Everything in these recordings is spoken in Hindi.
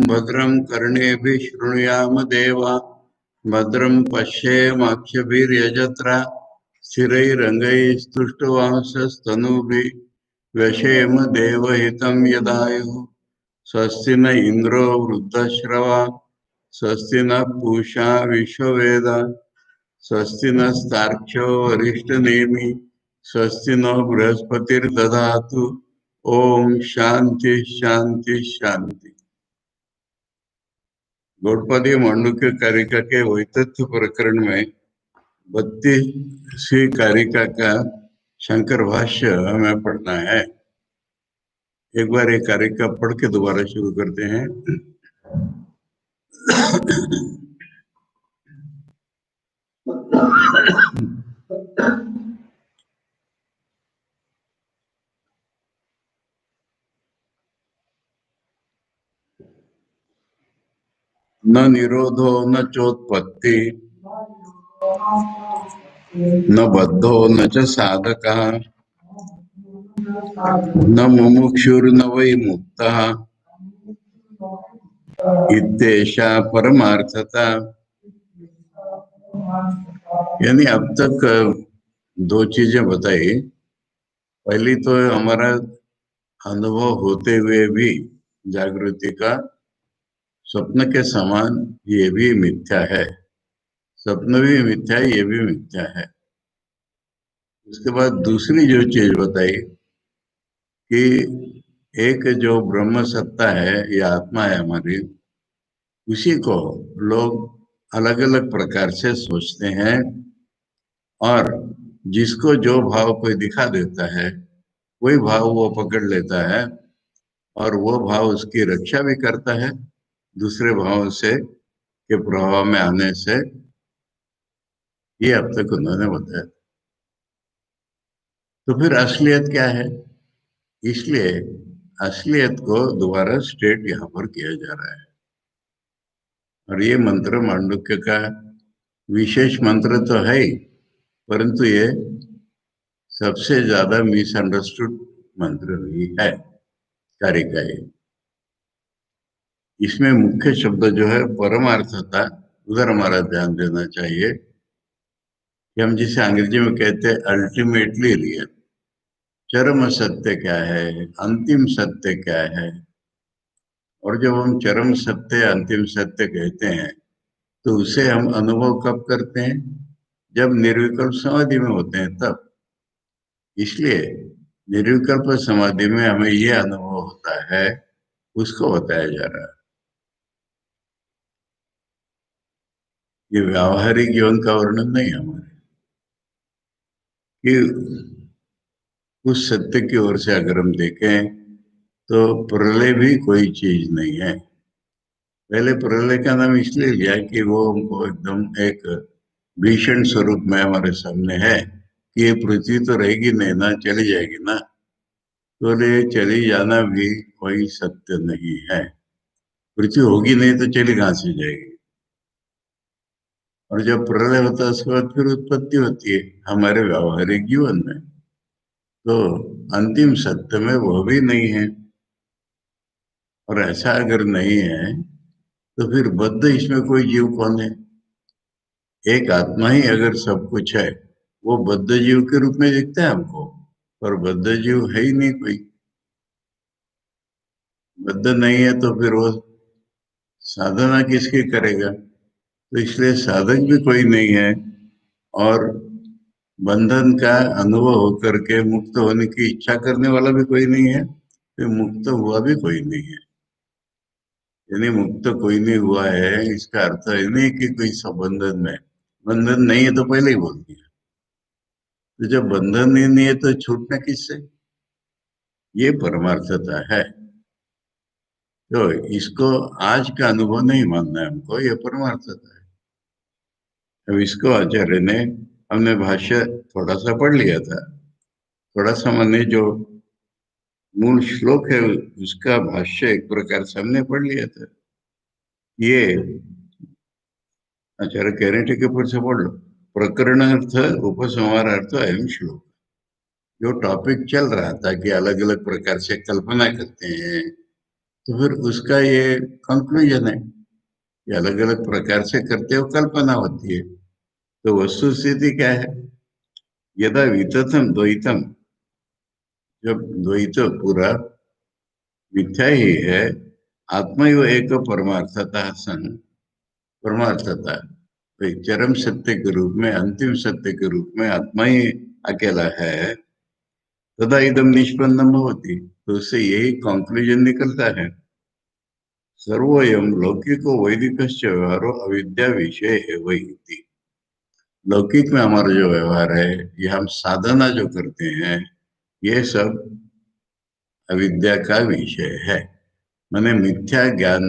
भद्रं कर्णेभिः शृणुयाम देवा भद्रं पश्येमाक्षभिर्यजत्रा स्थिरैरङ्गैस्तुष्टुवांसस्तनूभिः व्यशेम देवहितं यदायुः स्वस्ति न इंद्रो वृद्धश्रवा स्वस्ति न पूषा विश्ववेदा स्वस्ति नस्तार्क्ष्यो वरिष्ठनेमि स्वस्ति नो बृहस्पतिर्दधातु। ओम शांति शांति शांति। गौड़पादी मांडुक्य कारिका के वैतथ्य प्रकरण में 32वीं कारिका का शंकर भाष्य हमें पढ़ना है। एक बार एक कारिका पढ़ के दोबारा शुरू करते हैं। न निरोधो न चोत्पत्ति न बद्धो न च साधकः न मुमुक्षुर्न वै मुक्तः इत्येषा परमार्थता। यानी अब तक दो चीजें बताई। पहली तो हमारा अनुभव होते हुए भी जागृति का स्वप्न के समान ये भी मिथ्या है, स्वप्न भी मिथ्या है, ये भी मिथ्या है। उसके बाद दूसरी जो चीज बताई कि एक जो ब्रह्म सत्ता है या आत्मा है हमारी, उसी को लोग अलग अलग प्रकार से सोचते हैं और जिसको जो भाव कोई दिखा देता है वही भाव वो पकड़ लेता है और वो भाव उसकी रक्षा भी करता है दूसरे भाव से के प्रभाव में आने से। ये अब तक उन्होंने बताया। तो फिर असलियत क्या है? इसलिए असलियत को दोबारा स्टेट यहाँ पर किया जा रहा है। और ये मंत्र मांडुक्य का विशेष मंत्र तो है ही, परंतु ये सबसे ज्यादा मिसअंडरस्टूड मंत्र भी है कारिका ये। इसमें मुख्य शब्द जो है परमार्थता, उधर हमारा ध्यान देना चाहिए कि हम जिसे अंग्रेजी में कहते हैं अल्टीमेटली रियल, चरम सत्य क्या है, अंतिम सत्य क्या है। और जब हम चरम सत्य अंतिम सत्य कहते हैं तो उसे हम अनुभव कब करते हैं? जब निर्विकल्प समाधि में होते हैं तब। इसलिए निर्विकल्प समाधि में हमें ये अनुभव होता है, उसको बताया जा रहा है। ये व्यावहारिक जीवन का वर्णन नहीं है हमारे, कि उस सत्य की ओर से अगर हम देखें तो प्रलय भी कोई चीज नहीं है। पहले प्रलय का नाम इसलिए लिया कि वो हमको एकदम एक भीषण स्वरूप में हमारे सामने है कि ये पृथ्वी तो रहेगी नहीं ना, चली जाएगी ना। तो ये चली जाना भी कोई सत्य नहीं है। पृथ्वी होगी नहीं तो चली कहां से जाएगी? और जब प्रलय होता है उसके बाद फिर उत्पत्ति होती है हमारे व्यावहारिक जीवन में। तो अंतिम सत्य में वह भी नहीं है। और ऐसा अगर नहीं है तो फिर बद्ध इसमें कोई जीव कौन है? एक आत्मा ही अगर सब कुछ है, वो बद्ध जीव के रूप में दिखता है हमको, पर बद्ध जीव है ही नहीं कोई। बद्ध नहीं है तो फिर वो साधना किसकी करेगा? तो इसलिए साधक भी कोई नहीं है और बंधन का अनुभव होकर के मुक्त होने की इच्छा करने वाला भी कोई नहीं है, फिर मुक्त हुआ भी कोई नहीं है। यानी मुक्त कोई नहीं हुआ है इसका अर्थ है नहीं कि कोई बंधन में, बंधन नहीं है तो पहले ही बोल दिया। तो जब बंधन ही नहीं है तो छूटना किससे? ये परमार्थता है। तो इसको आज का अनुभव नहीं मानना है हमको, ये परमार्थता है। अब इसको आचार्य ने, हमने भाष्य थोड़ा सा पढ़ लिया था, थोड़ा सा मैंने जो मूल श्लोक है उसका भाष्य एक प्रकार से हमने पढ़ लिया था। ये आचार्य कह रहे थे कि फिर से पढ़ लो। प्रकरणार्थ उपसंहारार्थ अयम श्लोक। जो टॉपिक चल रहा था कि अलग अलग प्रकार से कल्पना करते हैं तो फिर उसका ये कंक्लूजन है कि अलग अलग प्रकार से करते हो कल्पना होती है। तो वस्तु स्थिति क्या है? यदा वितथम द्वैतम, जब द्वैत पूरा मिथ्या ही है, आत्मा एक परमार्थता सन, परमार्थता तो चरम सत्य के रूप में, अंतिम सत्य के रूप में आत्मा ही अकेला है, तदा इदम निष्पन्नम होती, तो उससे यही कंक्लूजन निकलता है, सर्वोयम लौकिको वैदिकश्च व्यवहारो अविद्या विषय है वही। लौकिक में हमारा जो व्यवहार है, ये हम साधना जो करते हैं, ये सब अविद्या का विषय है। माने मिथ्या ज्ञान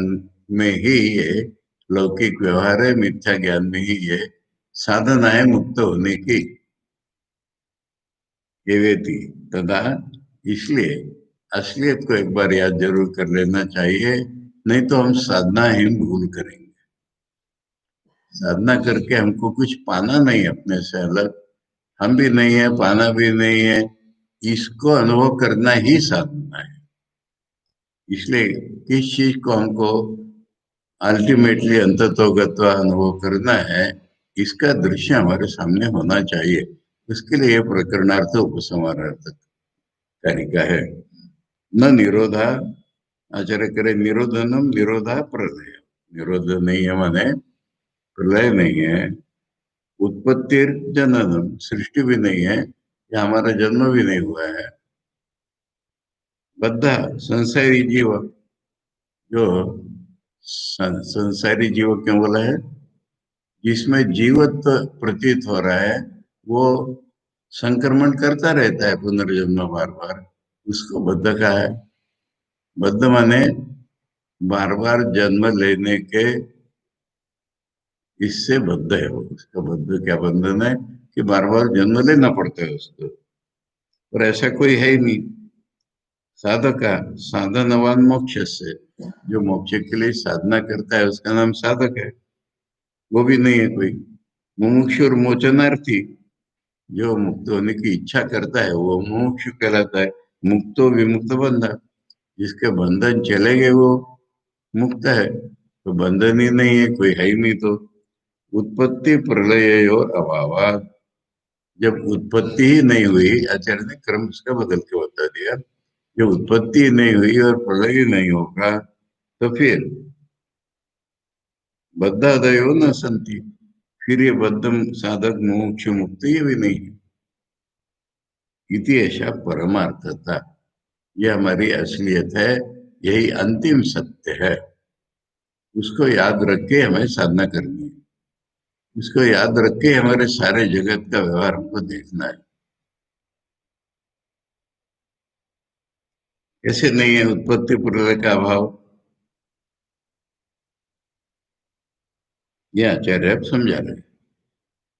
में ही ये लौकिक व्यवहार है, मिथ्या ज्ञान में ही ये साधना है मुक्त होने की, ये वेती तथा। इसलिए असलियत को एक बार याद जरूर कर लेना चाहिए, नहीं तो हम साधना ही भूल करेंगे। साधना करके हमको कुछ पाना नहीं अपने से अलग, हम भी नहीं है, पाना भी नहीं है, इसको अनुभव करना ही साधना है। इसलिए किस चीज को हमको अल्टीमेटली अंततोगत्वा अनुभव करना है, इसका दृश्य हमारे सामने होना चाहिए। उसके लिए प्रकरणार्थ उपसंहारार्थ कारिका है। न निरोधा, आचार्य करे निरोधनम निरोधा प्रलय, निरोध नहीं है माने प्रलय नहीं है, उत्पत्ति जननम सृष्टि भी नहीं है, या हमारा जन्म भी नहीं हुआ है। बद्धा संसारी जीव, जो संसारी जीव क्यों बोला है? जिसमें जीवत्व प्रतीत हो रहा है, वो संक्रमण करता रहता है पुनर्जन्म बार बार, उसको बद्ध कहा है। बद्ध माने बार बार जन्म लेने के, इससे बद्ध है वो। उसका बद्ध क्या बंधन है कि बार बार जन्म लेना पड़ता है उसको, और ऐसा कोई है ही नहीं। साधका साधनवान मोक्ष से, जो मोक्ष के लिए साधना करता है उसका नाम साधक है, वो भी नहीं है कोई। मुमुक्षु और मोचनार्थी, जो मुक्त होने की इच्छा करता है वो मुमुक्षु कहलाता है। मुक्तो विमुक्त बंधा, जिसके बंधन चले गए वो मुक्त है, तो बंधन ही नहीं है, कोई है ही नहीं। तो उत्पत्ति प्रलय और अभाव, जब उत्पत्ति ही नहीं हुई, आचार्य ने क्रम उसका बदल के बता दिया, जब उत्पत्ति नहीं हुई और प्रलय ही नहीं होगा, तो फिर बद्धादयो न संति, फिर ये बद्धम साधक मोक्ष मुक्त ये भी नहीं। इति ऐसा परमार्थता, ये हमारी असलियत है, यही अंतिम सत्य है। उसको याद रख के हमें साधना करनी है, उसको याद रख के हमारे सारे जगत का व्यवहार हमको देखना है। कैसे नहीं है उत्पत्ति प्रलय का अभाव? ये आचार्य अब समझा रहे।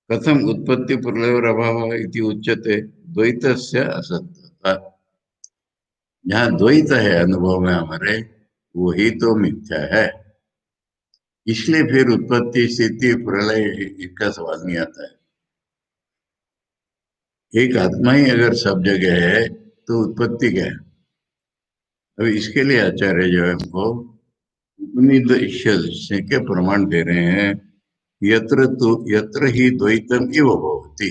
कथम उत्पत्ति प्रलय और अभाव इति उच्यते, द्वैतस्य असत्यता। जहाँ द्वैत है अनुभव में हमारे, वही तो मिथ्या है। इसलिए फिर उत्पत्ति स्थिति प्रलय इसका सवाल नहीं आता है। एक आत्मा ही अगर सब जगह है, तो उत्पत्ति क्या है? अब इसके लिए आचार्य जो है हमको उपनिषद से के प्रमाण दे रहे हैं। यत्र ही द्वैतम इव भवति,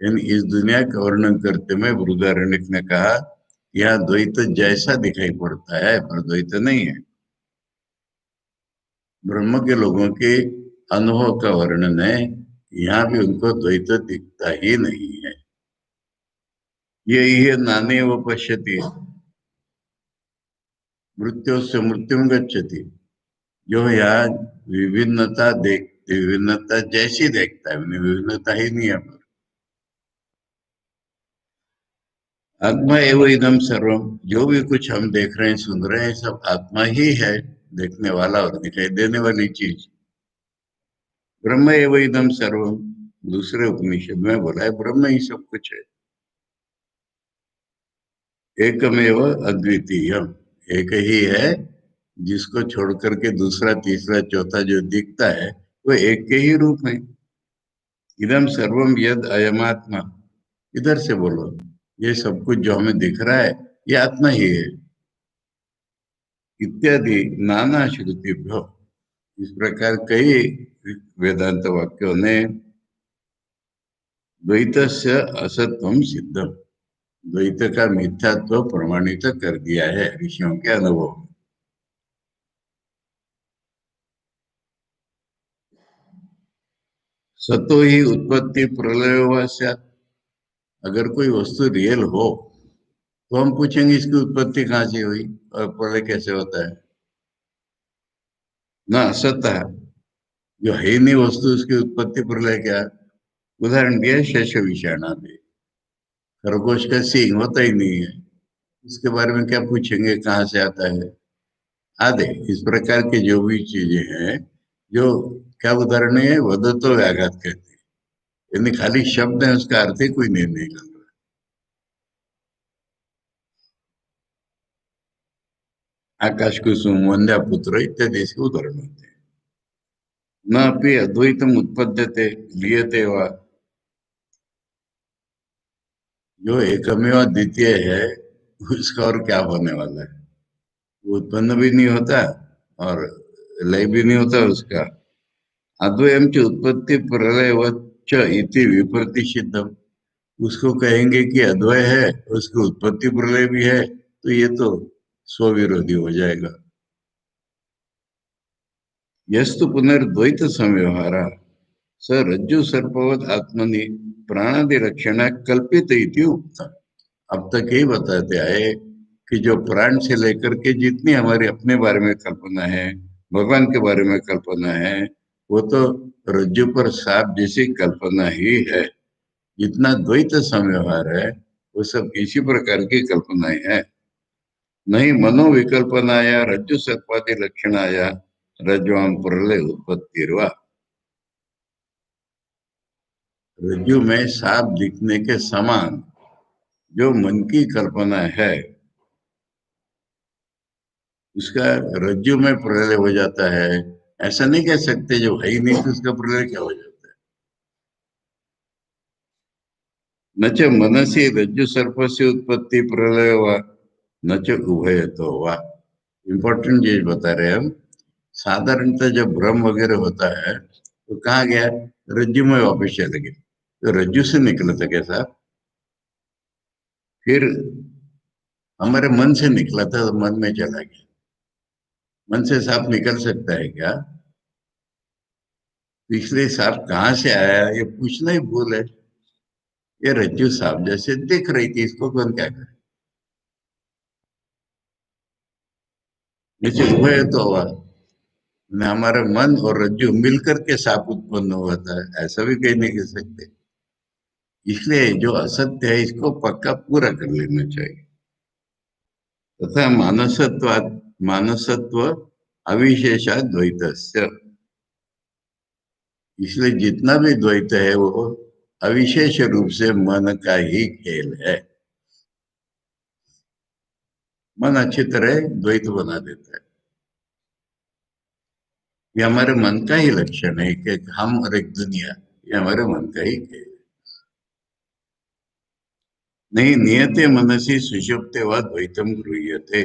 यानी इस दुनिया का वर्णन करते में बृहदारण्यक ने कहा, यहाँ द्वैत जैसा दिखाई पड़ता है पर द्वैत नहीं है। ब्रह्म के लोगों के अनुभव का वर्णन है, यहाँ भी उनको द्वैत दिखता ही नहीं है। ये नाने वो पश्यति, मृत्यु से मृत्यु गच्छति, जो यहाँ विभिन्नता देख, विभिन्नता जैसी देखता है, विभिन्नता ही नहीं है। आत्मा एवं इदम सर्वम, जो भी कुछ हम देख रहे हैं सुन रहे हैं, सब आत्मा ही है, देखने वाला और दिखाई देने वाली चीज। ब्रह्म एवं इदम सर्वम, दूसरे उपनिषद में बोला है ब्रह्म ही सब कुछ है। एकमेव अद्वितीय, एक ही है, जिसको छोड़ करके दूसरा तीसरा चौथा जो दिखता है, वो एक के ही रूप में। इदम सर्वम यद अयमात्मा, इधर से बोलो, ये सब कुछ जो हमें दिख रहा है, ये आत्मा ही है। इत्यादि नाना श्रुतिभ्यो, इस प्रकार कई वेदांत वाक्यों ने द्वैतस्य असत्वम सिद्धम, द्वैत का मिथ्यात्व प्रमाणित कर दिया है ऋषियों के अनुभव में। सतो ही उत्पत्ति प्रलय वा स्यात्, अगर कोई वस्तु रियल हो तो हम पूछेंगे इसकी उत्पत्ति कहाँ से हुई और प्रलय कैसे होता है। ना असत है, जो है ही नहीं वस्तु, उसकी उत्पत्ति प्रलय क्या। उदाहरण दिया शेष विषाणादि, खरगोश का सींग होता ही नहीं है, उसके बारे में क्या पूछेंगे कहाँ से आता है। आदि इस प्रकार की जो भी चीजें हैं, जो क्या उदाहरण है, वदतो व्याघात कहते हैं, यानी खाली शब्द है, उसका अर्थ ही कोई नहीं निकल रहा। आकाश कुसुम वंद्या पुत्र इत्यादि इसके उदाहरण होते हैं। न अपि अद्वैतम उत्पद्यते लियते वा, जो एकमेव द्वितीय है उसका और क्या होने वाला है, वो उत्पन्न भी नहीं होता और लय भी नहीं होता उसका। अद्वयम च उत्पत्ति प्रलय च इति विप्रतिषिद्धम, उसको कहेंगे कि अद्वय है, उसकी उत्पत्ति प्रलय भी है, तो ये तो स्वविरोधी हो जाएगा। यस्तु पुनर्द्वैत संव्यवहार स रज्जु सर्पवत आत्मनि प्राणादि रक्षण कल्पित इति उक्तम। अब तक यही बताते आए कि जो प्राण से लेकर के जितनी हमारी अपने बारे में कल्पना है, भगवान के बारे में कल्पना है, वो तो रज्जु पर सांप जैसी कल्पना ही है। जितना द्वैत संव्यवहार है वो सब इसी प्रकार की कल्पनाएं है। नहीं मनोविकल्पनाया रज्जु सर्पादि लक्षणाया रज्ज्वाम प्रलय उत्पत्तिर्वा, रज्जु में सांप दिखने के समान जो मन की कल्पना है, उसका रज्जु में प्रलय हो जाता है। ऐसा नहीं कह सकते जो है ही नहीं तो उसका प्रलय क्या हो जाता है। न च मनसी रज्जु सर्प से उत्पत्ति प्रलय हुआ, न च उभय तो हुआ। इम्पोर्टेंट चीज बता रहे हैं हम। साधारणतः जब भ्रम वगैरह होता है तो कहाँ गया, रज्जु में वापस चले गए, तो रज्जु से निकला था कैसा, फिर हमारे मन से निकला था तो मन में चला गया। मन से सांप निकल सकता है क्या। पिछले सांप कहाँ से आया ये पूछना ही भूल है। ये रज्जु सांप जैसे दिख रही थी, इसको कौन क्या करे। नीचे उभय तो हुआ, हमारा मन और रज्जु मिलकर के सांप उत्पन्न हुआ था, ऐसा भी कहीं नहीं कह सकते। इसलिए जो असत्य है इसको पक्का पूरा कर लेना चाहिए। तथा मानसत्व अविशेषा द्वैतस्य, इसलिए जितना भी द्वैत है वो अविशेष रूप से मन का ही खेल है। मन अच्छी तरह द्वैत बना देता है। ये हमारे मन का ही लक्षण है कि हम और एक दुनिया, ये हमारे मन का ही खेल है। नहीं नियते मनसी सुषुप्ते व द्वैतम गृह्यते,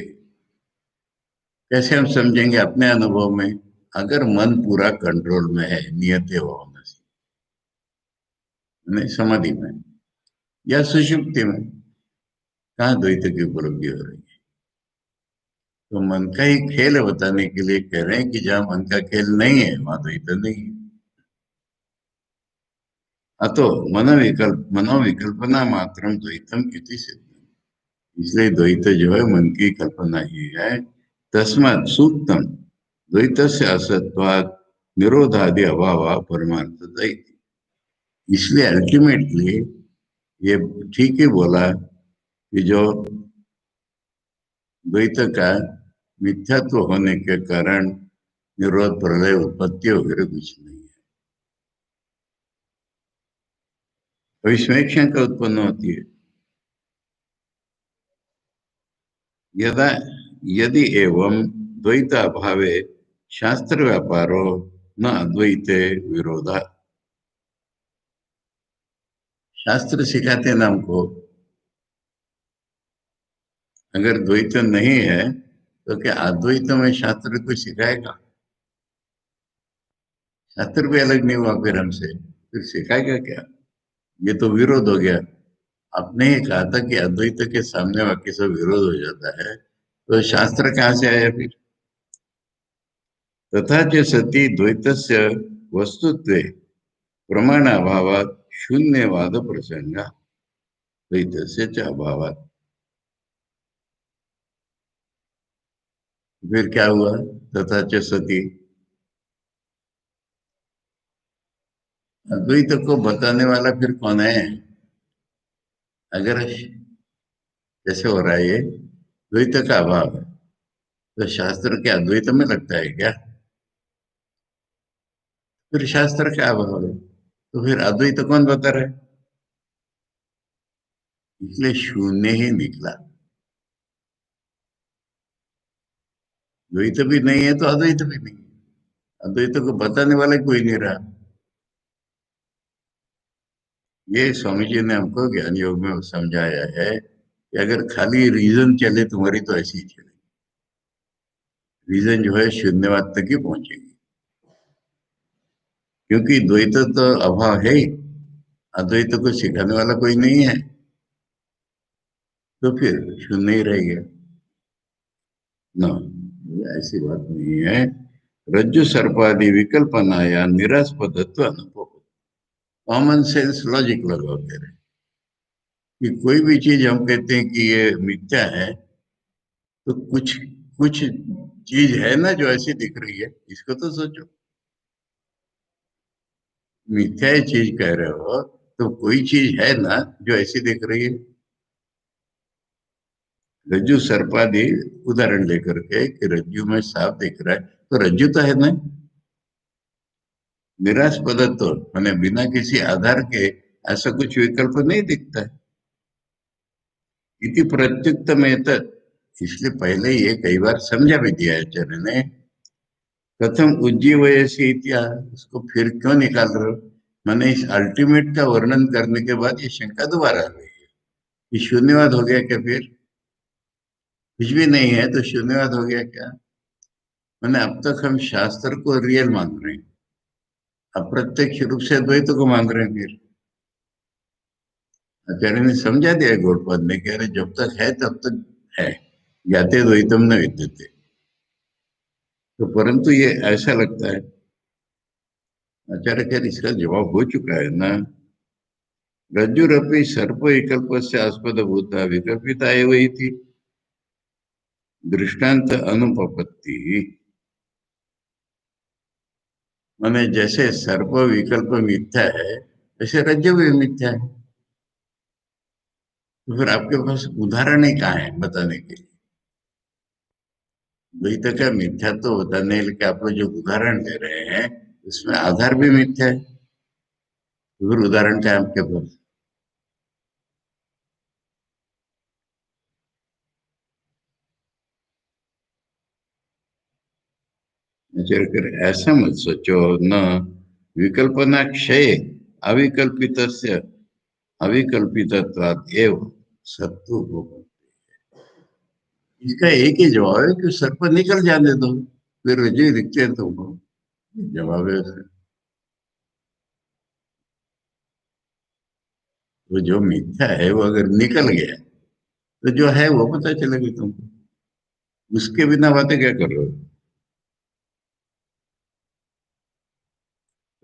कैसे हम समझेंगे अपने अनुभव में। अगर मन पूरा कंट्रोल में है नियते हो मनसी, नहीं समाधि में या सुषुप्ति में, कहाँ द्वैत की उपलब्धि हो रही है। तो मन का ही खेल है बताने के लिए कह रहे हैं कि जहां मन का खेल नहीं है वहां द्वैत नहीं है। अतो मनोविकल्पना मात्रम द्वैतम इति सिद्ध, इसलिए द्वैत जो है मन की कल्पना ही है। तस्मात् सूक्तम द्वैत से असत्वात् निरोधादि अभाव परमार्थता इति। इसलिए अल्टीमेटली ये ठीक ही बोला कि जो द्वैत का मिथ्यात्व होने के कारण निरोध प्रलय उत्पत्ति वगैरह कुछ नहीं है। तो इसमें एक शंका उत्पन्न होती है, यदा यदि एवं द्वैत अभावे शास्त्र व्यापारो न अद्वैते विरोधा, शास्त्र सिखाते हैं ना हमको, अगर द्वैत नहीं है तो क्या अद्वैत में शास्त्र कुछ सिखाएगा? शास्त्र भी अलग नहीं हुआ फिर हमसे, फिर सिखाएगा क्या? ये तो विरोध हो गया। आपने ही कहा था कि अद्वैत के सामने वाक्य से विरोध हो जाता है, तो शास्त्र कहाँ से आया फिर? तथा च सति द्वैतस्य वस्तुत्वे प्रमाणाभावात् शून्यवाद प्रसंगा द्वैतस्य च अभावात्। फिर क्या हुआ? तथा च सति, अद्वैत को बताने वाला फिर कौन है? अगर जैसे हो रहा है ये द्वैत का अभाव है, तो शास्त्र के अद्वैत में लगता है क्या? फिर शास्त्र का अभाव है, तो फिर अद्वैत कौन बता रहा है? इसलिए शून्य ही निकला। द्वैत भी नहीं है तो अद्वैत भी नहीं है, अद्वैत को बताने वाला कोई नहीं रहा। ये स्वामी जी ने हमको ज्ञान योग में समझाया है कि अगर खाली रीजन चले तुम्हारी तो ऐसी ही चले, रीजन जो है शून्यवाद तक ही पहुंचेगी, क्योंकि द्वैत तो अभाव है ही, अद्वैत को सिखाने वाला कोई नहीं है, तो फिर शून्य ही रहेगा ना। ऐसी बात नहीं है। रज्जु सर्पादि विकल्पनाया निरास्पदत्व अनुभव, कॉमन सेंस लॉजिक लगाओ तेरे, कि कोई भी चीज हम कहते हैं कि ये मिथ्या है, तो कुछ कुछ चीज है ना जो ऐसी दिख रही है, इसको तो सोचो। मिथ्या ही चीज कह रहे हो तो कोई चीज है ना जो ऐसी दिख रही है। रज्जु सर्पादि उदाहरण लेकर के कि रज्जु में सांप दिख रहा है, तो रज्जु तो है ना। निरास्पदत्व मैंने बिना किसी आधार के ऐसा कुछ विकल्प नहीं दिखता है। इति प्रत्युत्तम एतत्, इसलिए पहले ये कई बार समझा भी दिया है आचार्य ने। कथम उज्जीवयसी इत्या, उसको फिर क्यों निकाल रहे हो? मैंने इस अल्टीमेट का वर्णन करने के बाद ये शंका दोबारा आ गई है कि शून्यवाद हो गया क्या फिर? कुछ भी नहीं है तो शून्यवाद हो गया क्या? मैंने अब तक हम शास्त्र को रियल मान रहे हैं, अप्रत्यक्ष रूप से द्वैत को मान रहे हैं फिर। आचार्य ने समझा दिया गौड़पद ने, कह रहे जब तक है तब तक है, ज्ञाते द्वैतम न विद्यते। तो परंतु ये ऐसा लगता है, आचार्य कह इसका जवाब हो चुका है ना। रज्जुरपि सर्प विकल्प से आस्पद भूता विकल्पिता एव इति दृष्टांत अनुपपत्ति। माने जैसे सर्प विकल्प मिथ्या है, वैसे रज्जु भी मिथ्या है। तो फिर आपके पास उदाहरण ही कहाँ है बताने के लिए? द्वैत का मिथ्या तो बताने के लिए आप लोग जो उदाहरण दे रहे हैं, उसमें आधार भी मिथ्या है, तो फिर उदाहरण क्या है आपके पास? चलकर ऐसा मत सोचो न, विकल्पना क्षय अविकल्पित अविकल्पितत्वात् एव सत्तु भोग। इसका एक ही जवाब है कि सर पर निकल जाने दो, फिर रज्जु ही दिखते हैं तुमको। जवाब है उसका। वो जो मिथ्या है वो अगर निकल गया तो जो है वो पता चलेगा तुमको। उसके बिना बातें क्या कर रहे हो?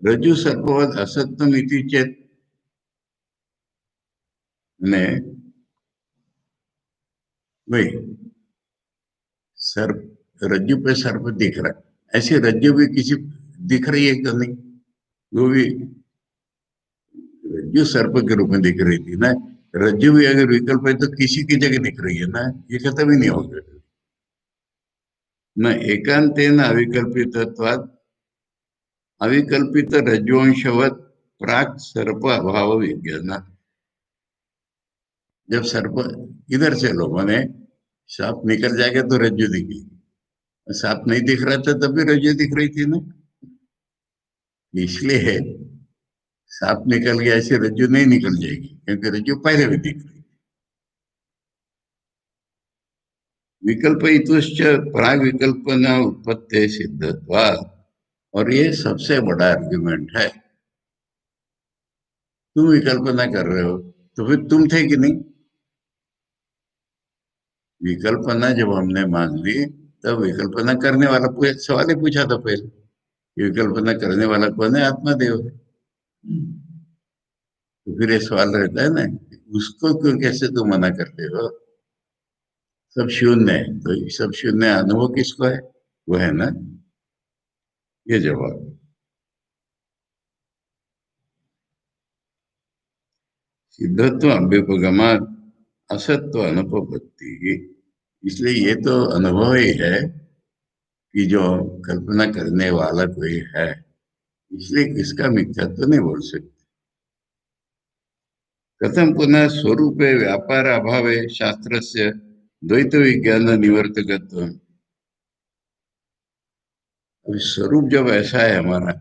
रज्जु सर्पवत असत्यम इति चेत, ने वही सर्प, रज्जु पे सर्प दिख रहा है, ऐसे रज्जु भी किसी दिख रही है तो नहीं? वो भी रज्जु सर्प के रूप में दिख रही थी ना। रज्जु भी अगर विकल्प है तो किसी की जगह दिख रही है ना, ये खत्म ही नहीं होगा। न एकांतेन अविकल्पितत्वात् अविकल्पित रज्जुवंशवत प्राक सर्प अभाव विज्ञान। जब सर्प इधर से लो माने सांप निकल जाएगा तो रज्जु दिखेगी, सांप नहीं दिख रहा था तब भी रज्जु दिख रही थी ना। इसलिए सांप निकल गया ऐसे रज्जु नहीं निकल जाएगी, क्योंकि रज्जु पहले भी दिख रही। विकल्प इतुश्च प्राग विकल्पना उत्पत्ति सिद्धत्वात्। और ये सबसे बड़ा आर्ग्यूमेंट है। तुम विकल्पना कर रहे हो तो फिर तुम थे कि नहीं? विकल्पना जब हमने मान ली तब विकल्पना करने वाला सवाल ही पूछा था पहले कि विकल्पना करने वाला कौन है? आत्मादेव है। तो फिर ये सवाल रहता है ना, उसको क्यों कैसे तुम मना करते हो? सब शून्य है तो ये सब शून्य अनुभव किसको है? वो है ना। ये जवाब। सिद्धत्व अभ्युपगमात असत्व अनुपपत्ति। इसलिए ये तो अनुभव ही है कि जो कल्पना करने वाला कोई है, इसलिए किसका मिथ्यात्व तो नहीं बोल सकते। कथम पुनः स्वरूपे व्यापार अभावे शास्त्रस्य द्वैत विज्ञान निवर्तकत्व। अभी स्वरूप जब ऐसा है हमारा,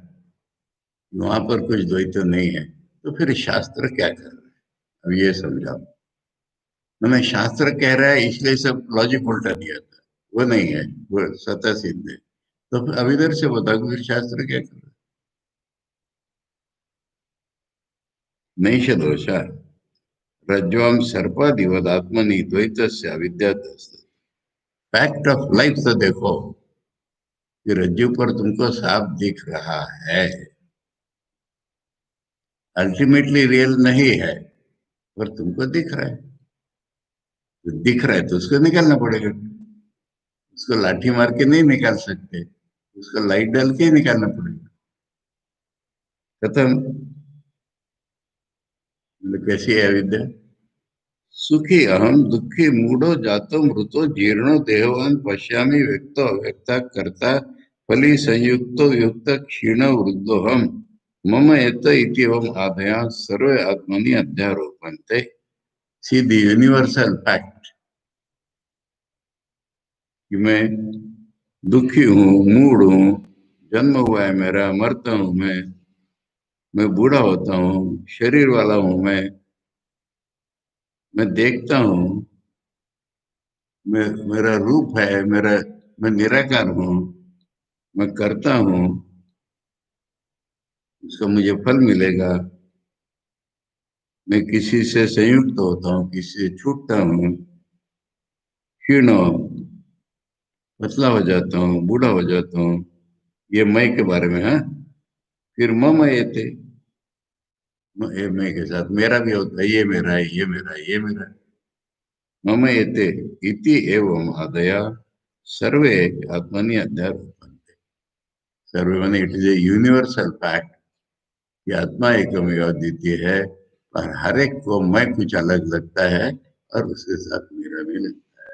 वहां पर कुछ द्वैत नहीं है, तो फिर शास्त्र क्या कर रहा है? अब ये समझाओ। मैंने शास्त्र कह रहा है इसलिए सब लॉजिक उल्टा दिया था, वो नहीं है, वो स्वतः सिद्ध है। तो फिर अब इधर से बताओ कि फिर शास्त्र क्या कर रहा है? नैष दोषा रज्ज्वाम सर्पादिवद आत्मनि द्वैतस्य अविद्यात्। फैक्ट ऑफ लाइफ तो देखो कि रज्जु पर तुमको सांप दिख रहा है, अल्टीमेटली रियल नहीं है, पर तुमको दिख रहा है। तो दिख रहा है तो उसको निकालना पड़ेगा। उसको लाठी मार के नहीं निकाल सकते, उसको लाइट डाल के ही निकालना पड़ेगा। खत्म। मतलब कैसी है अविद्या? सुखी अहम दुखी मूढ़ो जातो मृतो जीर्णो देहवान पश्यामि व्यक्तो अव्यक्ता कर्ता फली संयुक्तो युक्त क्षीण वृद्धो हम मम एत इति एवं आदया सर्वे आत्मनि अध्यारोपन्ते। सीधी यूनिवर्सल फैक्ट कि मैं दुखी हूँ, मूड हूँ, जन्म हुआ है मेरा, मरता हूँ मैं बूढ़ा होता हूँ, शरीर वाला हूँ मैं देखता हूँ, मैं मेरा रूप है, मेरा मैं निराकार हूँ, मैं करता हूँ, उसका मुझे फल मिलेगा। मैं किसी से संयुक्त होता हूँ, किसी से छूटता हूँ, क्षीण पतला हो जाता हूँ, बूढ़ा हो जाता हूँ। ये मैं के बारे में है। फिर मम ये थे, ये मैं के साथ मेरा भी होता है, ये मेरा है, ये मेरा है, ये मेरा है। मम एते इति एवं आदया सर्वे आत्मनि अध्यारोपन्ते। सर्वे माने it is a universal fact कि आत्मा एकमेव अद्वितीय है, और हर एक को मैं कुछ अलग लगता है, और उसके साथ मेरा भी लगता है।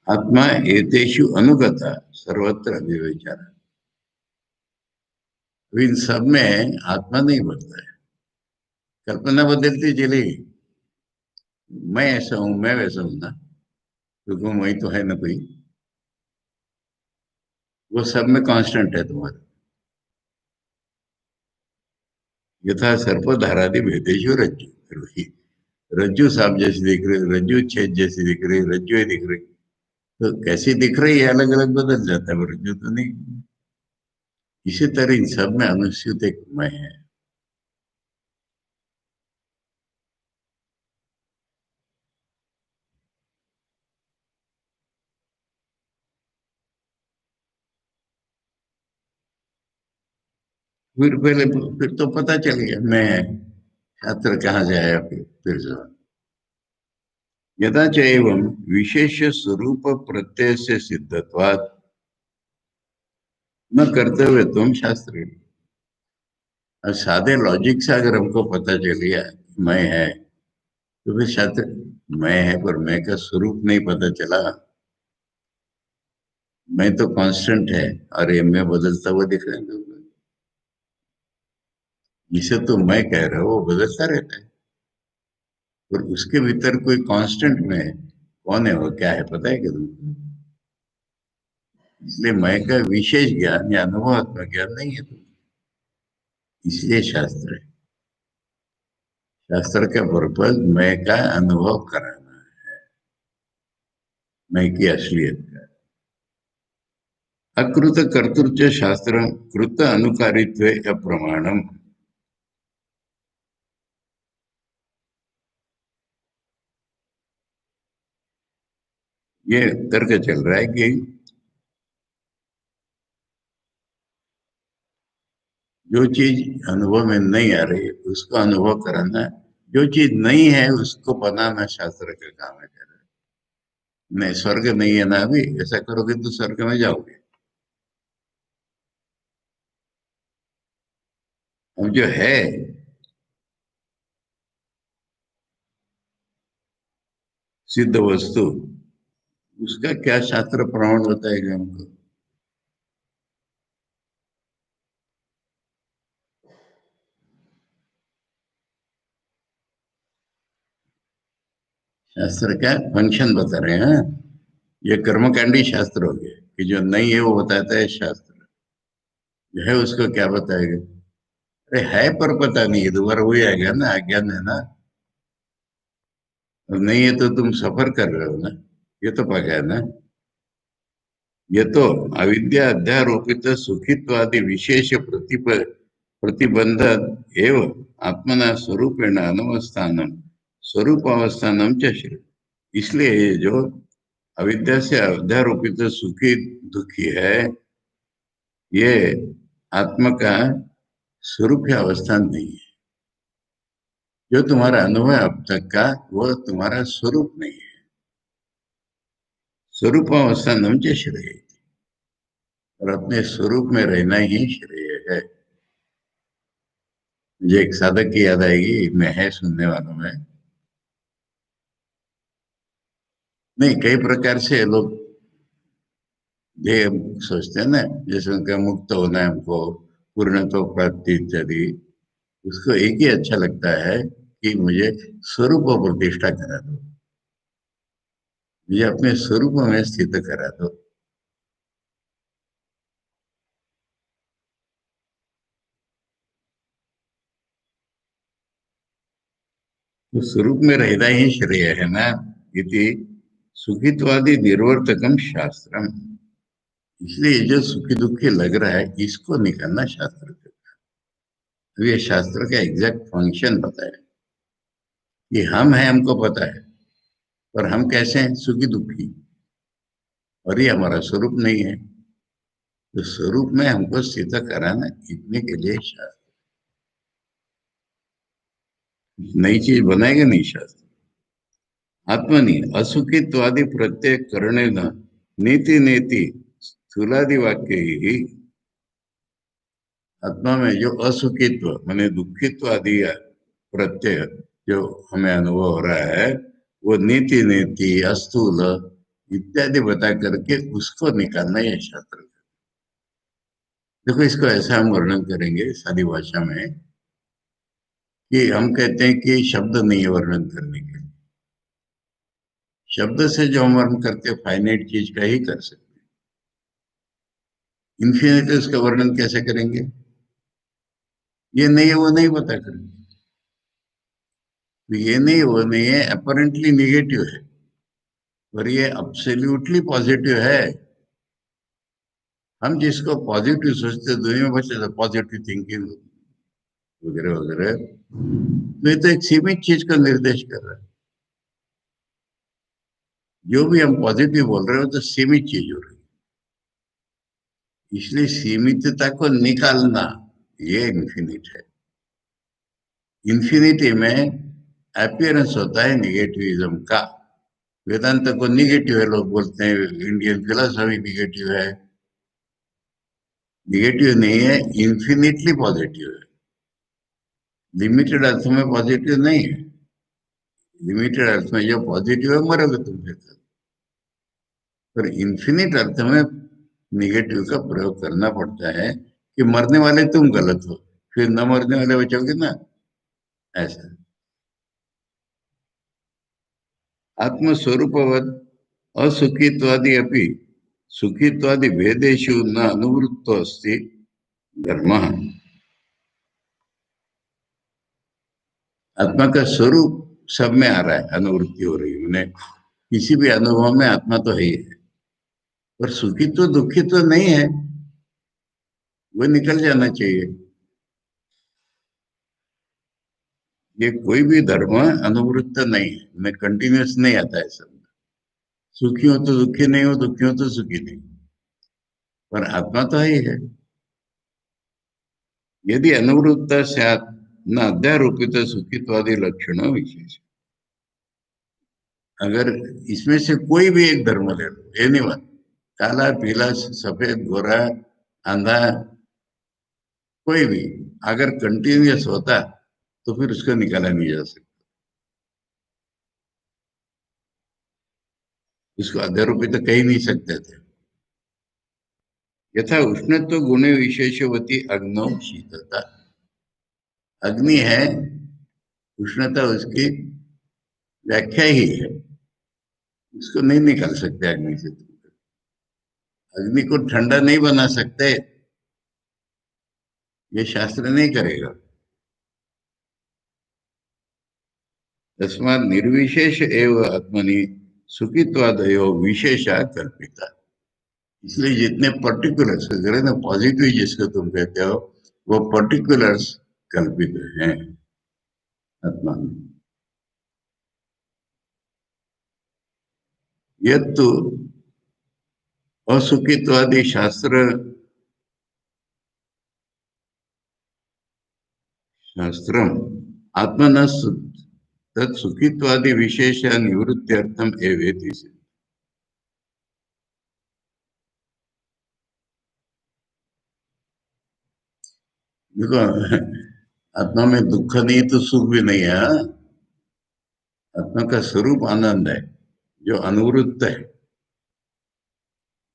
आत्मा एतेषु अनुगता सर्वत्र अभिव्यचार। तो इन सब में आत्मा नहीं बदला है, कल्पना बदलती चलेगी। मैं ऐसा हूं, मैं वैसा हूं ना, क्योंकि वही तो है ना कोई। वो सब में कांस्टेंट है तुम्हारे। यथा सर्प धारादि भेदेशु रज्जु, फिर वही रज्जु सांप जैसी दिख रही, रज्जु छेद जैसी दिख रही, रज्जु ही दिख रही। तो कैसी दिख रही है अलग अलग बदल जाता है, वो रज्जु तो नहीं। इसी तरह इन सब में अनुस्यूत एक मैं है। फिर पहले फिर तो पता चल गया मैं है। छात्र कहाँ से आया? फिर से यदा च एवं विशेष स्वरूप प्रत्यय से सिद्धत्वात् न कर्तव्य तुम शास्त्री। अब सादे लॉजिक से अगर हमको पता चल गया मैं है, तो फिर शास्त्र मैं है, पर मैं का स्वरूप नहीं पता चला। मैं तो कांस्टेंट है, और ये मैं बदलता हुआ दिख रहा है तुमको। जिसे तो मैं कह रहा हूँ वो बदलता रहता है, और उसके भीतर कोई कांस्टेंट में है। कौन है वो, क्या है, पता है कि तुमको? इसलिए मैं का विशेष ज्ञान या अनुभवात्मक ज्ञान नहीं है तुम, इसलिए शास्त्र है। शास्त्र का पर्पज मैं का अनुभव कराना, मैं की असलियत का। अकृत कर्तृत्व शास्त्र कृत अनुकारित्व अप्रमाणम। ये तर्क चल रहा है कि जो चीज अनुभव में नहीं आ रही उसको अनुभव कराना, जो चीज नहीं है उसको बनाना शास्त्र का काम है। नहीं, स्वर्ग नहीं है ना अभी, ऐसा करोगे तो स्वर्ग में जाओगे। अब जो है सिद्ध वस्तु, उसका क्या शास्त्र प्रमाण बताएगा हमको? शास्त्र का फंक्शन बता रहे हैं। ये कर्मकांडी शास्त्र हो गया कि जो नहीं है वो बताता है शास्त्र, जो है उसको क्या बताएगा? अरे है पर पता नहीं है, दोबारा वही आ गया ना, अज्ञान है ना। और नहीं है तो तुम सफर कर रहे हो ना, ये तो पका है ना। ये तो अविद्या अध्यारोपित सुखित्वादि विशेष प्रतिबंध एवं आत्मना स्वरूपेण अनवस्थानम स्वरूप अवस्थानम च श्री। इसलिए ये जो अविद्या से अध्यारोपित सुखी दुखी है, ये आत्मा का स्वरूप या अवस्थान नहीं है। जो तुम्हारा अनुभव है अब तक का, वो तुम्हारा स्वरूप नहीं है। स्वरूप अवस्थानम च श्रेय। और अपने स्वरूप में रहना ही श्रेय है। मुझे एक साधक की याद आएगी, मैं है सुनने वालों में। नहीं, कई प्रकार से लोग ये सोचते हैं ना, जैसे उनका मुक्त होना है हमको, पूर्णत्व प्राप्ति इत्यादि। उसको एक ही अच्छा लगता है कि मुझे स्वरूप प्रतिष्ठा करा दो, मुझे अपने स्वरूप में स्थित करा दो। तो स्वरूप में रहना ही श्रेय है ना। इति सुखित्वादि निर्वर्तकम शास्त्रम। इसलिए जो सुखी दुखी लग रहा है इसको निकालना शास्त्र का। तो ये शास्त्र का एग्जैक्ट फंक्शन बताया कि हम हैं, हमको पता है, पर हम कैसे हैं, सुखी दुखी, और ये हमारा स्वरूप नहीं है। तो स्वरूप में हमको स्थित कराना, इतने के लिए शास्त्र। नई चीज बनाएगा नहीं शास्त्र। आत्मनि असुखित्वादि प्रत्यय करने न नीति नीति स्थूलादि वाक्य ही। आत्मा में जो असुखित्व माने दुखित्व आदि प्रत्यय जो हमें अनुभव हो रहा है, वो नीति नीति अस्थूल इत्यादि बता करके उसको निकालना है शास्त्र। देखो, इसको ऐसा हम वर्णन करेंगे सादी भाषा में कि हम कहते हैं कि शब्द नहीं है वर्णन करने के लिए। शब्द से जो हम वर्णन करते हैं फाइनाइट चीज का ही कर सकते हैं। इन्फिनिट उसका वर्णन कैसे करेंगे? ये नहीं है वो नहीं बता करेंगे। तो ये नहीं वो नहीं है अपरेंटली निगेटिव है, और ये अब्सोल्युटली पॉजिटिव है। हम जिसको पॉजिटिव सोचते हैं दुनिया में बचे पॉजिटिव थिंकिंग वगैरह वगैरह, तो ये तो एक सीमित चीज का निर्देश कर रहा है। जो भी हम पॉजिटिव बोल रहे हो तो सीमित चीज हो रही है, इसलिए सीमितता को निकालना ये इन्फिनिट है। इन्फिनिटी में अपियरेंस होता है निगेटिविज्म का। वेदांत को निगेटिव है लोग बोलते हैं, इंडियन फिलोसफी निगेटिव है। निगेटिव नहीं है, इन्फिनिटली पॉजिटिव है। लिमिटेड अर्थ में पॉजिटिव नहीं है। लिमिटेड अर्थ में जो पॉजिटिव है मरोगे तुम फिर। पर इन्फिनिट अर्थ में निगेटिव का प्रयोग करना पड़ता है कि मरने वाले तुम गलत हो, फिर न मरने वाले बचोगे ना, ऐसा। आत्मस्वरूपवद असुखित्वादि अपि सुखित्वादि भेदेषु न अनुवृत्तो अस्ति धर्मः। आत्मा का स्वरूप सब में आ रहा है, अनुवृत्ति हो रही है उन्हें, किसी भी अनुभव में आत्मा तो है ही है। पर सुखी तो दुखी तो नहीं है, वो निकल जाना चाहिए। ये कोई भी धर्म अनुवृत्त नहीं है, मैं कंटिन्यूस नहीं आता है सब। सुखी हो तो दुखी नहीं हो, दुखी हो तो सुखी नहीं, पर आत्मा तो है ही है। यदि अनुवृत्त स्यात् न अध्यारोपित सुखित्वादि लक्षण विशेष। अगर इसमें से कोई भी एक धर्म ले लो, एनीवन, काला पीला सफेद गोरा अंधा, कोई भी अगर कंटिन्यूस होता तो फिर उसको निकाला नहीं जा सकता, उसको अध्यारोपित तो कह ही नहीं सकते थे। यथा उष्णत्व गुण विशेषवती अग्नौ शीतलता, अग्नि है, उष्णता उसकी व्याख्या ही है, उसको नहीं निकाल सकते अग्नि से। अग्नि को ठंडा नहीं बना सकते, ये शास्त्र नहीं करेगा। तस्मात् निर्विशेष एव आत्मनि सुखित्वादयो विशेषा कल्पिता। इसलिए जितने पर्टिकुलर्स अगर ना पॉजिटिव जिसको तुम कहते हो, वो पर्टिकुलर्स कल्पित हैं आत्मा में। यह तो असुखित्वादि शास्त्र शास्त्रम आत्मन तत्सुखित्वादि विशेष निवृत्त्यर्थम एवेति से। देखो, आत्मा में दुख नहीं तो सुख भी नहीं है, हाँ? आत्मा का स्वरूप आनंद है जो अनुवृत्त है,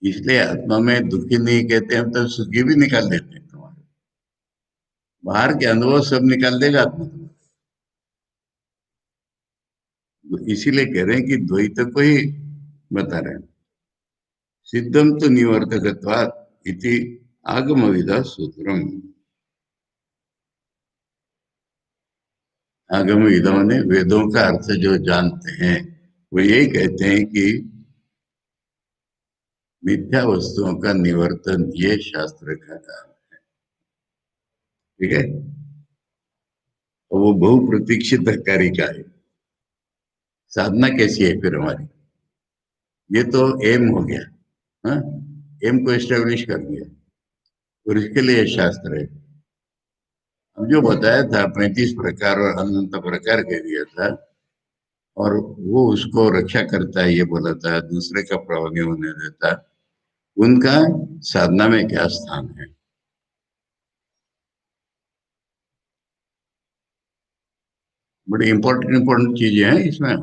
इसलिए आत्मा में दुखी नहीं कहते हम, तो सुखी भी निकाल देते हैं तुम्हारे। बाहर के अनुभव सब निकाल देगा आत्मा तुम्हारे। तो इसीलिए कह रहे हैं कि द्वैत को ही बता रहे हैं। सिद्धम तो निवर्तकत्वात् इति आगमविदा सूत्रम। आगमविदों ने वेदों का अर्थ जो जानते हैं वो यही कहते हैं कि मिथ्या वस्तुओं का निवर्तन ये शास्त्र का काम। ठीक है, तो वो बहुप्रतीक्षित कार्य का है। साधना कैसी है फिर हमारी, ये तो एम हो गया, हाँ, एम को एस्टेब्लिश कर दिया, और इसके लिए शास्त्र है। अब जो बताया था 35 प्रकार और अनंत प्रकार के दिया था, और वो उसको रक्षा करता है ये बोला था, दूसरे का प्रभाव नहीं होने देता, उनका साधना में क्या स्थान है। बड़ी इंपॉर्टेंट इंपॉर्टेंट चीजें हैं इसमें।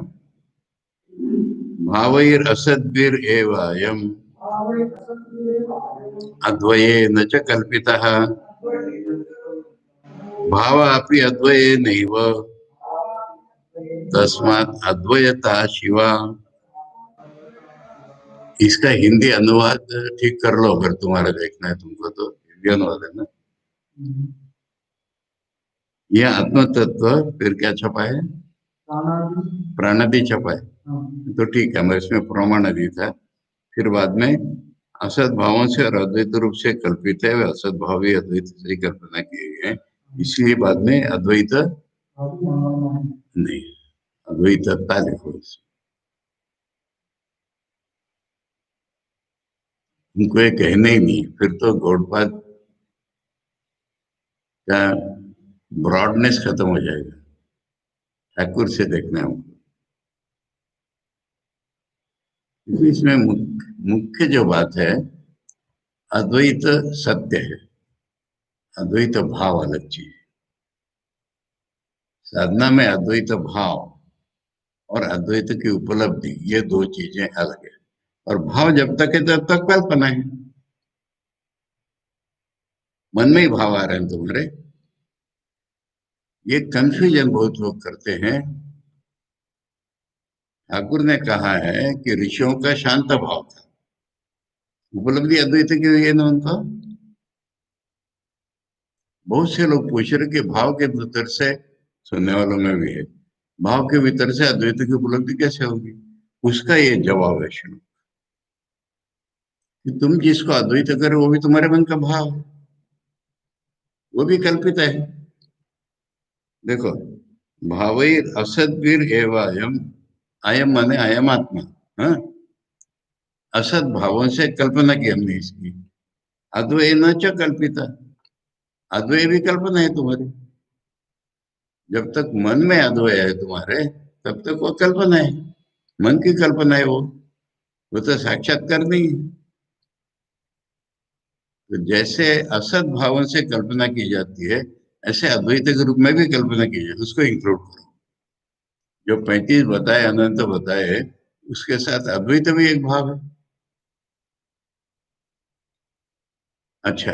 भावैर असद्भिर एवं अद्वये न च कल्पितः, भाव अपि अद्वये नैव, तस्मात् अद्वयता शिवा। इसका हिंदी अनुवाद ठीक कर लो अगर तुम्हारा देखना है तुमको, तो हिंदी अनुवाद है ना। यह आत्म तत्व फिर क्या छपा है, प्राणादि छपा है, तो ठीक है, मैं इसमें प्रमाण अभी था। फिर बाद में असद भावों से और अद्वैत रूप से कल्पित है, वे असद भाव भी अद्वैत से ही कल्पना किए गए हैं, इसलिए बाद में अद्वैत नहीं, अद्वैतता लिखो। उनको ये कहने ही नहीं, फिर तो गौड़पाद का ब्रॉडनेस खत्म हो जाएगा। ठाकुर से देखना है हमको। क्योंकि इसमें मुख्य जो बात है, अद्वैत सत्य है, अद्वैत भाव अलग चीज है। साधना में अद्वैत भाव और अद्वैत की उपलब्धि ये दो चीजें अलग है। और भाव जब तक है तब तक कल्पना है, मन में ही भाव आ रहे हैं तुम्हारे। ये कंफ्यूजन बहुत लोग करते हैं। ठाकुर ने कहा है कि ऋषियों का शांत भाव था, उपलब्धि अद्वैत की हुई है ना उनको। बहुत से लोग पूछ रहे कि भाव के भीतर से सुनने वालों में भी है। भाव के भीतर से अद्वैत की उपलब्धि कैसे होगी? उसका ये जवाब है श्लोक, कि तुम जिसको अद्वैत करो वो भी तुम्हारे मन का भाव है, वो भी कल्पित है। देखो, भावैर असद्भिर एव अयम, अयम माने अयम आत्मा। हाँ, असद भावों से कल्पना की हमने इसकी। अद्वय न च कल्पिता, अद्वय भी कल्पना है तुम्हारी। जब तक मन में अद्वय है तुम्हारे, तब तक वो कल्पना है, मन की कल्पना है वो तो साक्षात्कार नहीं है। तो जैसे असद भावों से कल्पना की जाती है, ऐसे अद्वैत के रूप में भी कल्पना की जाती है, उसको इंक्लूड करो। जो 35 बताए, अनंत बताए, उसके साथ अद्वैत भी एक भाव है। अच्छा,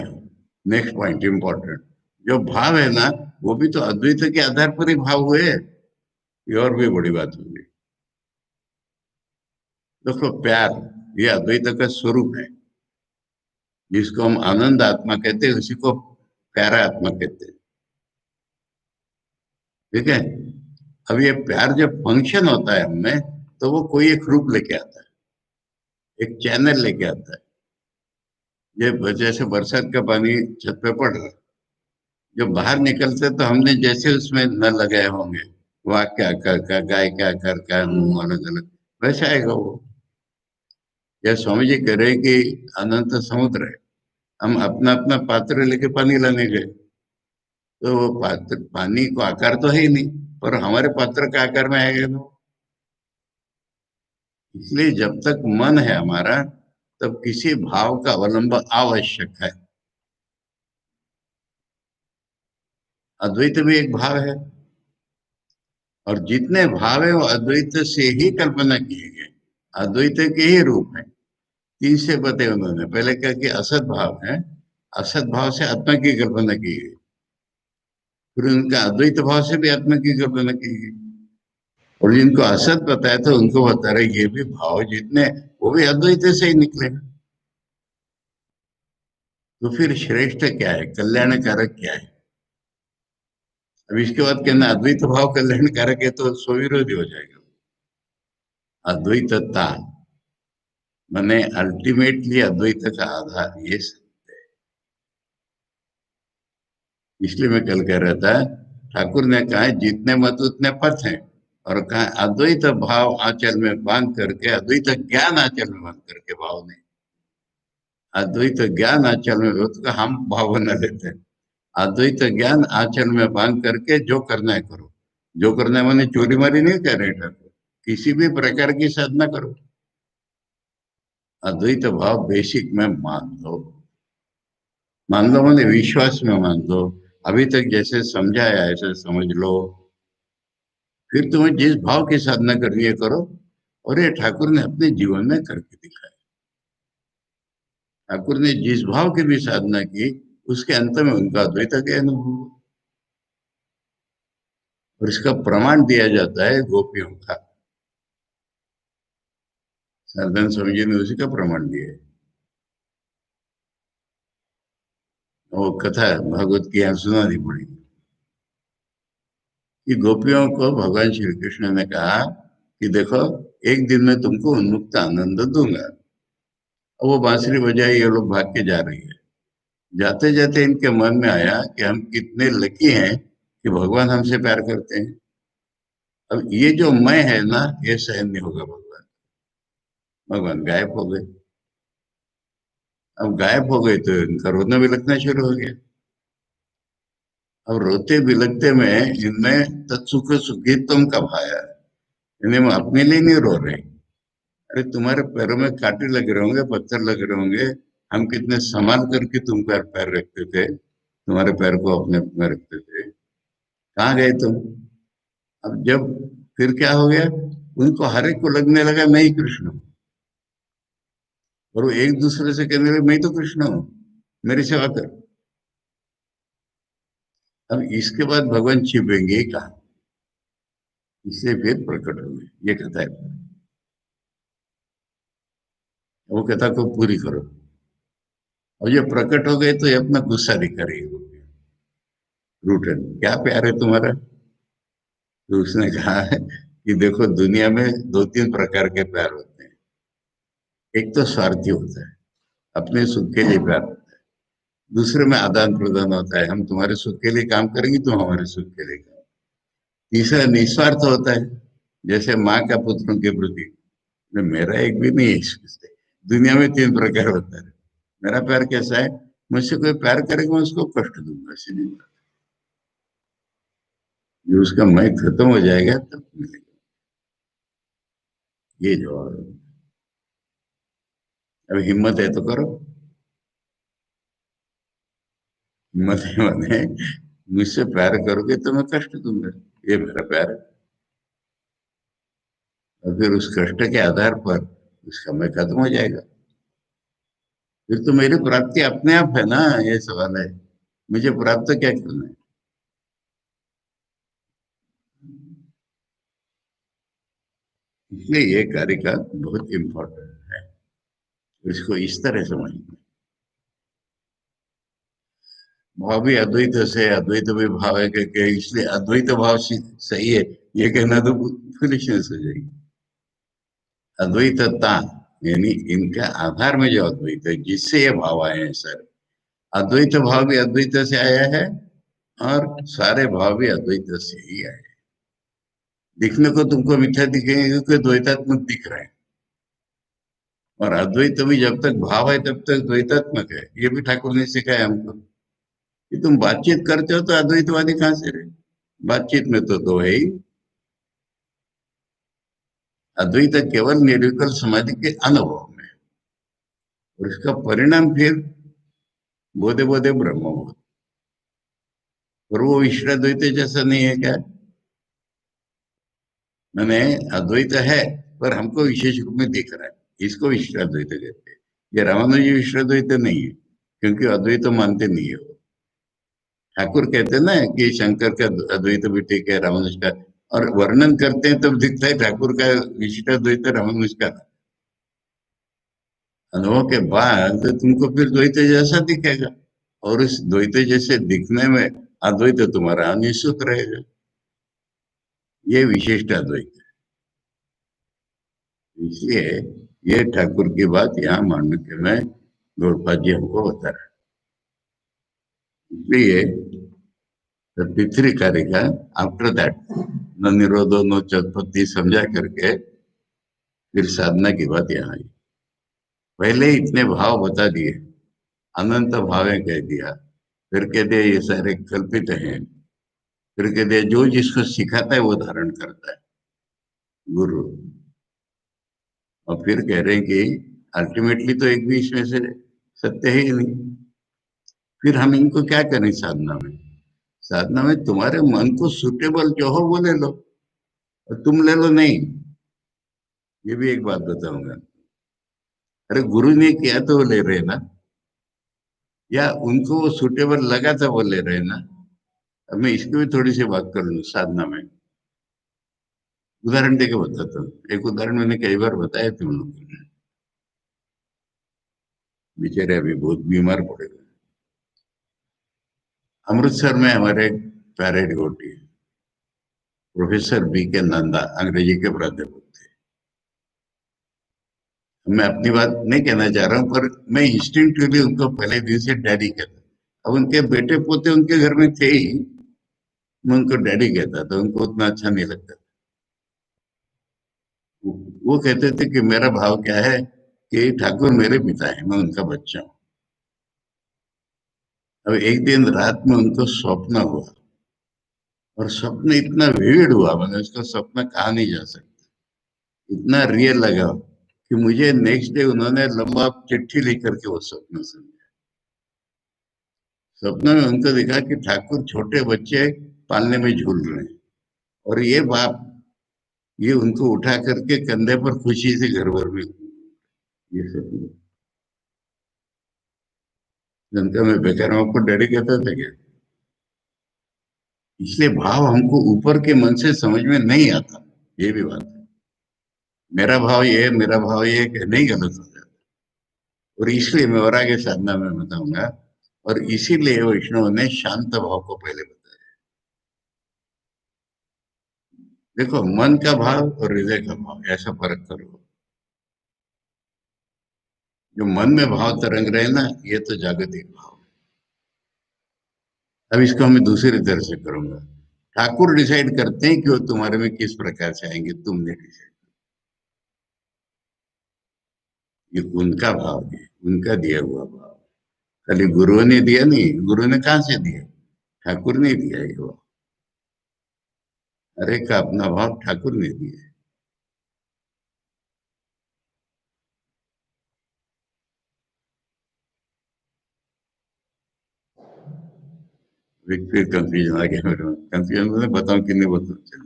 नेक्स्ट पॉइंट इंपॉर्टेंट। जो भाव है ना, वो भी तो अद्वैत के आधार पर ही भाव हुए। ये और भी बड़ी बात होगी। देखो, प्यार ये अद्वैत का स्वरूप है। जिसको हम आनंद आत्मा कहते हैं, उसी को प्यारा आत्मा कहते हैं। ठीक है। अब ये प्यार जब फंक्शन होता है हमें, तो वो कोई एक रूप लेके आता है, एक चैनल लेके आता है। ये जैसे बरसात का पानी छत पे पड़ रहा है, जब बाहर निकलते तो हमने जैसे उसमें न लगाए होंगे, वाह क्या कर का, गाय क्या कर का, मुंह अलग अलग, वैसे आएगा वो। या स्वामी जी कह रहे हैं कि अनंत समुद्र है, हम अपना अपना पात्र लेके पानी लाने गए, तो वो पात्र पानी को आकार तो है ही नहीं, पर हमारे पात्र का आकार में आएगा तो। इसलिए जब तक मन है हमारा, तब किसी भाव का अवलंब आवश्यक है। अद्वैत भी एक भाव है, और जितने भाव है वो अद्वैत से ही कल्पना किए गए, अद्वैत के ही रूप है। तीन से बताए उन्होंने, पहले क्या कि असत भाव है, असत भाव से आत्मा की कल्पना की गई, फिर उनका अद्वैत भाव से भी आत्मा की कल्पना की गई। और जिनको असत बताया था उनको बता रहे ये भी भाव जितने, वो भी अद्वैत से ही निकले। तो फिर श्रेष्ठ क्या है, कल्याणकारक क्या है? अब इसके बाद कहना अद्वैत भाव कल्याणकारक है, तो स्वविरोधी हो जाएगा। अद्वैतता माने अल्टीमेटली अद्वैत का आधार ये सत्य है। इसलिए मैं कल कह रहा था, ठाकुर ने कहा है, जितने मत उतने पथ हैं। और कहा अद्वैत भाव आंचल में बांध करके, अद्वैत ज्ञान आंचल में बांध करके, भाव नहीं, अद्वैत ज्ञान आंचल में, उसका हम भाव बना लेते हैं। अद्वैत ज्ञान आंचल में बांध करके जो करना है करो। जो करना है मैंने चोरी मारी नहीं कह रहे ठाकुर, किसी भी प्रकार की साधना करो, अद्वैत भाव बेसिक में मान लो। मान लो मैंने विश्वास में मान लो, अभी तक जैसे समझाया ऐसे समझ लो। फिर तुम्हें जिस भाव की साधना करनी है करो। और ये ठाकुर ने अपने जीवन में करके दिखाया। ठाकुर ने जिस भाव की भी साधना की, उसके अंत में उनका अद्वैत का अनुभव हुआ। और इसका प्रमाण दिया जाता है गोपियों का। साधन स्वामी जी ने उसी का प्रमाण दिया है। वो कथा भागवत की यहाँ सुनानी पड़ी, कि गोपियों को भगवान श्री कृष्ण ने कहा कि देखो, एक दिन में तुमको उन्मुक्त आनंद दूंगा। और वो बांसुरी बजाए, ये लोग भाग के जा रही है। जाते जाते इनके मन में आया कि हम कितने लकी हैं कि भगवान हमसे प्यार करते हैं। अब ये जो मैं है ना, ये सहन नहीं होगा भगवान। भगवान गायब हो गए। अब गायब हो गए तो इनका रोना बिलखना शुरू हो गया। अब रोते बिलखते में इनमें तत्सुख सुखित्वम का भाया, इन्हें हम अपने लिए नहीं रो रहे। अरे तुम्हारे पैरों में कांटे लगे होंगे, पत्थर लगे होंगे, हम कितने संभाल करके तुम पर पैर रखते थे, तुम्हारे पैर को अपने में रखते थे, कहाँ गए तुम? अब जब फिर क्या हो गया, उनको हर एक को लगने लगा मैं ही कृष्ण हूँ। और वो एक दूसरे से कहने लगे मैं तो कृष्ण हूँ, मेरी सेवा कर। अब इसके बाद भगवान छिपेंगे कहा, इससे फिर प्रकट होंगे, ये कथा है। वो कथा को पूरी करो। और ये प्रकट हो गए तो ये अपना गुस्सा दिखा रही है। रूठन क्या प्यार है तुम्हारा, तो उसने कहा है कि देखो दुनिया में दो तीन प्रकार के प्यार होते हैं। एक तो स्वार्थी होता है, अपने सुख के लिए प्यार होता है। दूसरे में आदान प्रदान होता है, हम तुम्हारे सुख के लिए काम करेंगे, तुम हमारे सुख के लिए काम। तीसरा निस्वार्थ होता है, जैसे माँ का पुत्रों के प्रति। मेरा एक भी नहीं है इसमें। दुनिया में तीन प्रकार होता है। मेरा प्यार कैसा है? मुझसे कोई प्यार करेगा मैं उसको कष्ट दूंगा, सीधी बात। जो उसका मैं खत्म हो जाएगा तब मिलेगा। ये जवाब है। अब हिम्मत है तो करो। हिम्मत है माने मुझसे प्यार करोगे तो मैं कष्ट दूंगा, ये मेरा प्यार है। और फिर उस कष्ट के आधार पर उसका मैं खत्म हो जाएगा। फिर तो मेरी प्राप्ति अपने आप है ना, ये सवाल है। मुझे प्राप्त क्या करना है? इसलिए ये कार्य का बहुत इम्पोर्टेंट है। इसको इस तरह समझना। भाव भी अद्वैत से, अद्वैत भी भाव है इसलिए अद्वैत भाव सही है, ये कहना तो फुलिशनेस हो जाएगी। अद्वैतता यानी इनका आधार में जो अद्वैत है, जिससे ये भाव आए हैं सर। अद्वैत भाव भी अद्वैत से आया है, और सारे भाव भी अद्वैत से ही आए हैं। दिखने को तुमको मिथ्या दिखेंगे क्योंकि द्वैतात्मक दिख रहे हैं। और अद्वैत भी जब तक भाव है तब तक द्वैतात्मक है, ये भी ठाकुर ने सिखाया हमको। कि तुम बातचीत करते हो तो अद्वैतवादी कहाँ से रहे? बातचीत में तो दो है ही। अद्वैत केवल निर्विकल्प समाधि के अनुभव में, और इसका परिणाम फिर बोधे बोधे ब्रह्म बोध। और वो ईश्वर जैसा नहीं है क्या? मैंने अद्वैत है, पर हमको विशेष रूप में दिख रहा है, इसको ईश्वर कहते हैं। ये रामानुजी ईश्वर नहीं है, क्योंकि अद्वैत मानते नहीं है वो। ठाकुर कहते हैं ना कि शंकर का अद्वैत भी ठीक है, रामानुज का। और वर्णन करते हैं तब दिखता है ठाकुर का विशिष्ट अद्वैत, रामानुज का अनुभव के बाद तुमको फिर द्वैत जैसा दिखेगा। और उस द्वैत जैसे दिखने में अद्वैत तुम्हारा अनिश्चित रहेगा। ये विशिष्ट अद्वैत है। इसलिए ये ठाकुर की बात यहाँ मान के मैं गौरपाद जी हमको बता रहा। इसलिए तीसरी कार्य का आफ्टर दैट न निरोधो न चतपति समझा करके फिर साधना की बात यहाँ आई। पहले इतने भाव बता दिए, अनंत भावें कह दिया। फिर कह दिया ये सारे कल्पित हैं। फिर कह दिया जो जिसको सिखाता है वो धारण करता है, गुरु। और फिर कह रहे हैं कि अल्टीमेटली तो एक भी इसमें से सत्य है ही नहीं। फिर हम इनको क्या करें साधना में? साधना में तुम्हारे मन को सुटेबल जो हो वो ले लो, और तुम ले लो नहीं। ये भी एक बात बताऊंगा। अरे गुरु ने किया तो वो ले रहे ना, या उनको वो सुटेबल लगा था वो ले रहे ना। अब मैं इसकी भी थोड़ी सी बात कर लूं साधना में। उदाहरण देके बताता हूँ। एक उदाहरण मैंने कई बार बताया तुम लोग को। बेचारे अभी बहुत बीमार पड़े हुए हैं। अमृतसर में हमारे एक प्यारे डिवोटी प्रोफेसर बी के नंदा अंग्रेजी के प्राध्यापक थे। मैं अपनी बात नहीं कहना चाह रहा हूँ, पर मैं इंस्टिंक्टिवली उनको पहले दिन से डैडी कहता। अब उनके बेटे पोते उनके घर में थे ही, मैं उनको डैडी कहता था, उनको उतना अच्छा नहीं लगता। वो कहते थे कि मेरा भाव क्या है कि ठाकुर मेरे पिता है, मैं उनका बच्चा हूँ। अब एक दिन रात में उनको स्वप्न हुआ, और स्वप्न इतना विविड हुआ, मैंने उसका स्वप्न कहा नहीं जा सकता, इतना रियल लगा कि मुझे नेक्स्ट डे उन्होंने लंबा चिट्ठी लिख करके वो स्वप्न सुनाया। स्वप्न में उनको दिखा कि ठाकुर छोटे बच्चे पालने में झूल रहे हैं, और ये बाप ये उनको उठा करके कंधे पर खुशी से घर भर में। ये स्वप्न जनता में बेकार आपको डैडी कहता था क्या? इसलिए भाव हमको ऊपर के मन से समझ में नहीं आता, ये भी बात है। मेरा भाव ये है, मेरा भाव ये है कि नहीं, गलत हो जाता। और इसलिए मैं और आगे साधना में बताऊंगा। और इसीलिए वैष्णव ने शांत भाव को पहले बताया। देखो, मन का भाव और हृदय का भाव ऐसा फर्क करो। जो मन में भाव तरंग रहे हैं ना, ये तो जागतिक भाव है। अब इसको मैं दूसरी तरह से करूंगा। ठाकुर डिसाइड करते हैं कि वो तुम्हारे में किस प्रकार से आएंगे, तुम नहीं डिसाइड। ये उनका भाव है, उनका दिया हुआ भाव। खाली गुरुओं ने दिया नहीं, गुरु ने कहाँ से दिया? ठाकुर ने दिया ये भाव। हर एक का अपना भाव ठाकुर ने दिया है। फिर कंफ्यूजन आ गया मेरे में। कंफ्यूजन में बताऊं कि नहीं बताऊं, चलो।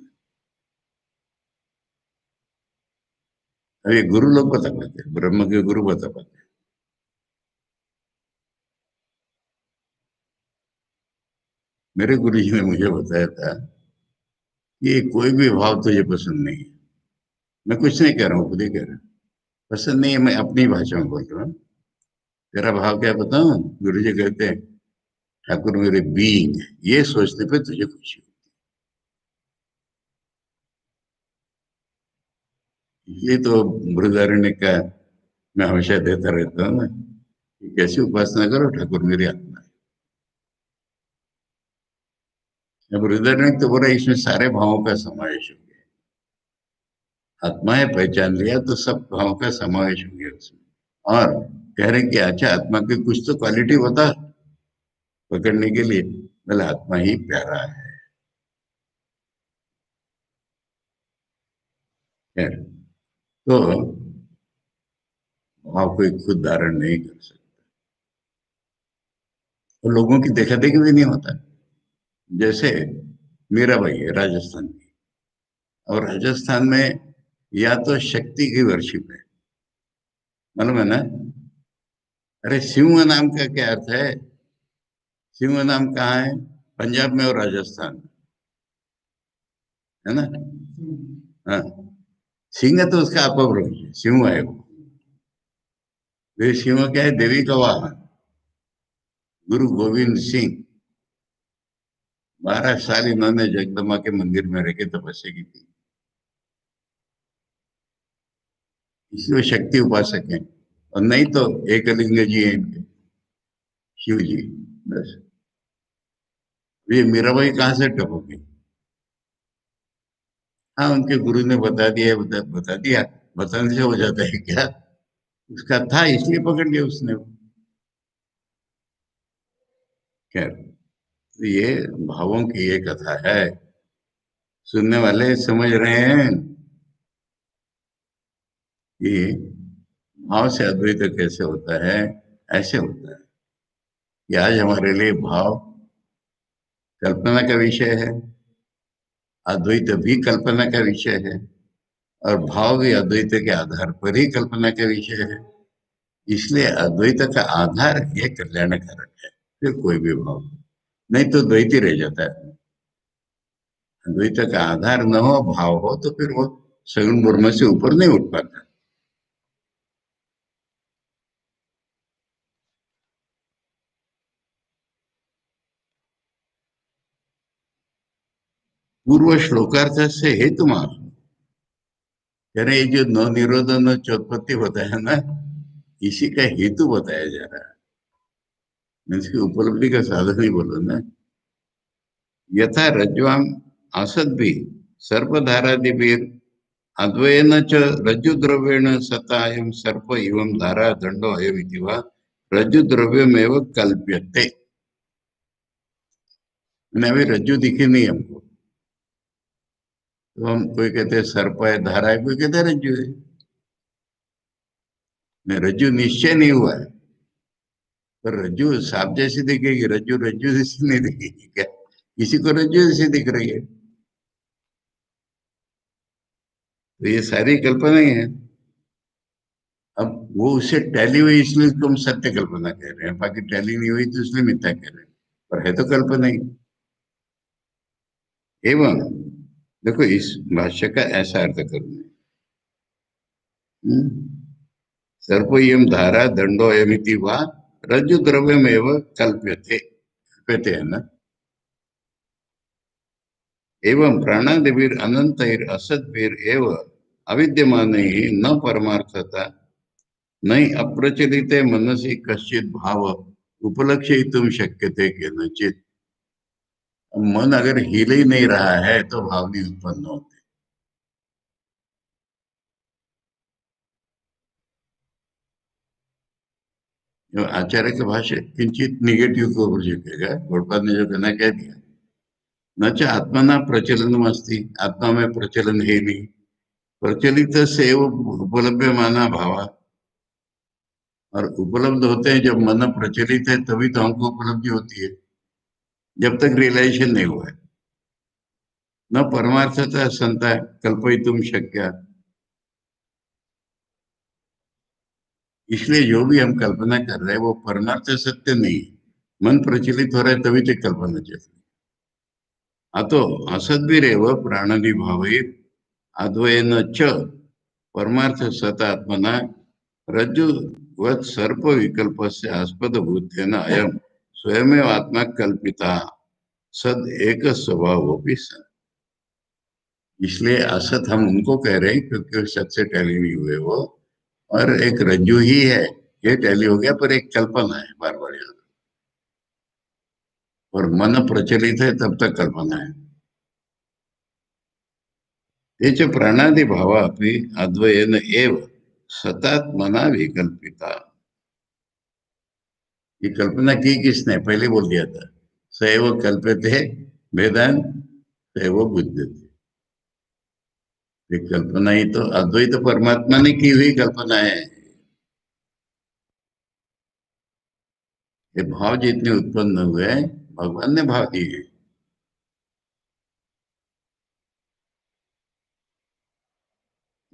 अब ये गुरु लोग बता पाते हैं, ब्रह्म के गुरु बता पाते हैं। मेरे गुरु जी ने मुझे बताया था कि ये कोई भी भाव तुझे पसंद नहीं है। मैं कुछ नहीं कह रहा हूँ, खुद ही कह रहा हूँ। पसंद नहीं है, मैं अपनी भाषा में बोल रहा हूँ। तेरा भाव क्या बताऊं? गुरु जी कहते हैं, ठाकुर मेरे बीइंग है, ये सोचने पे तुझे खुशी होती। ये तो बृहदारण्य का मैं हमेशा देता रहता हूँ ना, कि कैसी उपासना करो, ठाकुर मेरी आत्मा है। अब बृहदारण्य तो बोला, इसमें सारे भावों का समावेश हो गया। आत्मा है, पहचान लिया तो सब भावों का समावेश हो गया उसमें। और कह रहे हैं कि अच्छा, आत्मा की कुछ तो क्वालिटी बता पकड़ने के लिए। बोले, आत्मा ही प्यारा है। खैर, तो भाव कोई खुद धारण नहीं कर सकता। और लोगों की देखा देखी भी नहीं होता। जैसे मीरा भाई है राजस्थान की, और राजस्थान में या तो शक्ति की वर्शिप है, मालूम है ना? अरे, सिंह नाम का क्या अर्थ है? सिंह नाम कहाँ है? पंजाब में और राजस्थान में, है ना? हाँ। सिंह तो उसका अपभ्रंश है, सिंह है वो। वे सिंह क्या है? देवी का वाहन। गुरु गोविंद सिंह 12 साल इन्होंने जगदम्बा के मंदिर में रह के तपस्या की थी। इसलिए वो शक्ति उपासक हैं। और नहीं तो एकलिंग जी हैं इनके, शिव जी। बस। ये मीराबाई कहाँ से टपकी? हाँ, उनके गुरु ने बता दिया, बता दिया। बताने से हो जाता है क्या? उसका था इसलिए पकड़ लिया उसने। खैर, तो ये भावों की ये कथा है। सुनने वाले समझ रहे हैं कि भाव से अद्वैत कैसे होता है। ऐसे होता है कि आज हमारे लिए भाव कल्पना का विषय है, अद्वैत भी कल्पना का विषय है, और भाव भी अद्वैत के आधार पर ही कल्पना का विषय है। इसलिए अद्वैत का आधार यह कल्याण कारक है, फिर कोई भी भाव नहीं तो द्वैत ही रह जाता है। अद्वैत का आधार न हो, भाव हो, तो फिर वो सगुण ब्रह्म से ऊपर नहीं उठ पाता। पूर्व श्लोकार्थ से हेतु मार, कह रहे, ये जो नव निरोध न चौत्पत्ति होता है ना, इसी का हेतु बताया जा रहा है। इसकी उपलब्धि का साधन ही बोलो ना। यथा रज्ज्वाम असद्भि सर्पधारादिभिर अद्वयेन च रज्जुद्रव्येण सता अयं सर्प एवं धारा दंडो अयम् इति वा रज्जुद्रव्यमेव कल्प्यते। मैंने अभी रज्जु दिखी नहीं हमको, तो हम कोई कहते हैं सर्प है, धारा है, कोई कहते हैं रज्जु है। नहीं, रज्जु निश्चय नहीं हुआ है। पर रज्जु सांप जैसी दिखेगी, रज्जु रज्जु जैसी नहीं दिखेगी क्या? किसी को रज्जु जैसी दिख रही है, तो ये सारी कल्पना ही है। अब वो उससे टैली हुई इसलिए उसको हम सत्य कल्पना कह रहे हैं, बाकी टैली नहीं हुई तो इसलिए मिथ्या कह रहे हैं। पर है तो कल्पना ही। एवं देखो, इस भाष्य का ऐसा अर्थ करूंगा। सर्पोयम धारा दंडो अयमिति वा रज्जु द्रव्यमेव कल्प्यते। कहते हैं ना, एवं प्राणादिभिर अनंतैर असद्भिर एव अविद्यमाने न परमार्थता नहीं अप्रचलित मनसी कश्चित भाव उपलक्षितुम शक्यते केनचित। मन अगर हिल ही नहीं रहा है तो भाव नहीं उत्पन्न होते। जो आचार्य के भाष्य किंचित निगेटिव को झुकेगा, गौड़पाद ने जो कहना कह दिया, न च आत्मना प्रचलन अस्ति, आत्मा में प्रचलन है नहीं, प्रचलित से वो उपलब्ध माना भावा, और उपलब्ध होते हैं जब मन प्रचलित है तभी तो हमको उपलब्धि होती है, जब तक रियलाइजेशन नहीं हुआ है। न परमार्थता संता कल्पयितुम शक्य, इसलिए जो भी हम कल्पना कर रहे हैं वो परमार्थ सत्य नहीं है। मन प्रचलित हो रहा है तभी तक कल्पना चल रही है। अतो असद्भिरेव प्राणदि भावे अद्वयेन च परमार्थ सतात्मना रज्जुवत् सर्प विकल्पस्य आस्पद भूतेन अयम स्वयमेव आत्मा कल्पिता सद एक स्वभाव भी सन। इसलिए असत हम उनको कह रहे हैं क्योंकि वो सत से टैली नहीं हुए वो, और एक रज्जु ही है, ये टैली हो गया, पर एक कल्पना है बार बार याद। और मन प्रचलित है तब तक कल्पना है। ये च प्राणादि भावा अपनी अद्वयन एव सतात्मना विकल्पिता। ये कल्पना की किसने, पहले बोल दिया था, सैव कल्प्यते वेदांत सैव बुद्धि। ये कल्पना ही तो अद्वैत परमात्मा ने की हुई कल्पना है। ये भाव जितने उत्पन्न हुए हैं भगवान ने भाव दिए।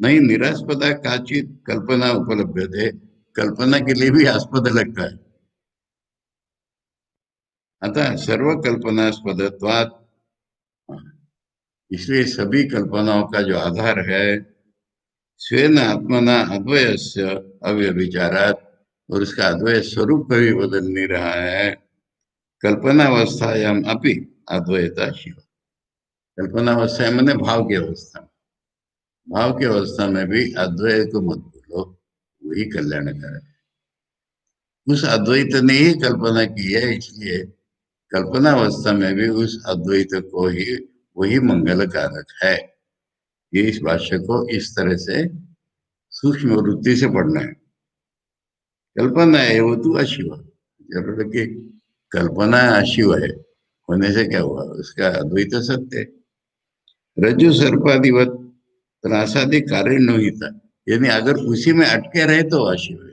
नहीं निरास्पदा काचित कल्पना उपलब्ध है, कल्पना के लिए भी आस्पद लगता है। अतः सर्व कल्पनास्पदत्वात्, इसलिए सभी कल्पनाओं का जो आधार है स्वेन आत्मना अद्वयस्य अव्यभिचारात, और उसका अद्वय स्वरूप कभी बदल नहीं रहा है। कल्पनावस्थायाम अपि अद्वैता शिव, कल्पनावस्था मैंने भाव की अवस्था में, भाव की अवस्था में भी अद्वैत को मत भूलो, वही कल्याणकारक है। उस अद्वैत ने ही कल्पना की है, इसलिए कल्पना अवस्था में भी उस अद्वैत को ही वही मंगल कारक है। ये इस भाष्य को इस तरह से सूक्ष्म वृत्ति से पढ़ना है। कल्पना है वो तू अशिव, जरूर है कि कल्पना अशिव है, होने से क्या हुआ, उसका अद्वैत सत्य है। रज्जु सर्पादिवत त्रासादि कार्य नहीं था, यानी अगर उसी में अटके रहे तो अशिव है।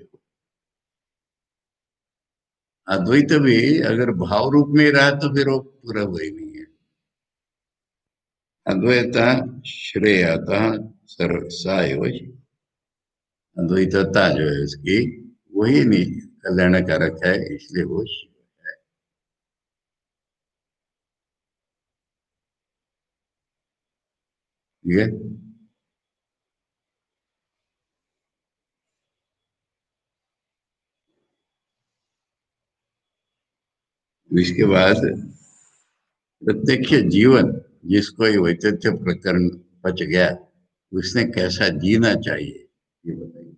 अद्वैत भी अगर भाव रूप में रहा तो फिर वो पूरा वही नहीं है। अद्वैता श्रेयता सर्व सा एव शिव, अद्वैतता जो है उसकी वही नहीं कल्याणकारक है, इसलिए वो शिव। ठीक है। इसके बाद प्रत्यक्ष जीवन, जिसको ये वैतथ्य प्रकरण पच गया, उसने कैसा जीना चाहिए ये बताइए।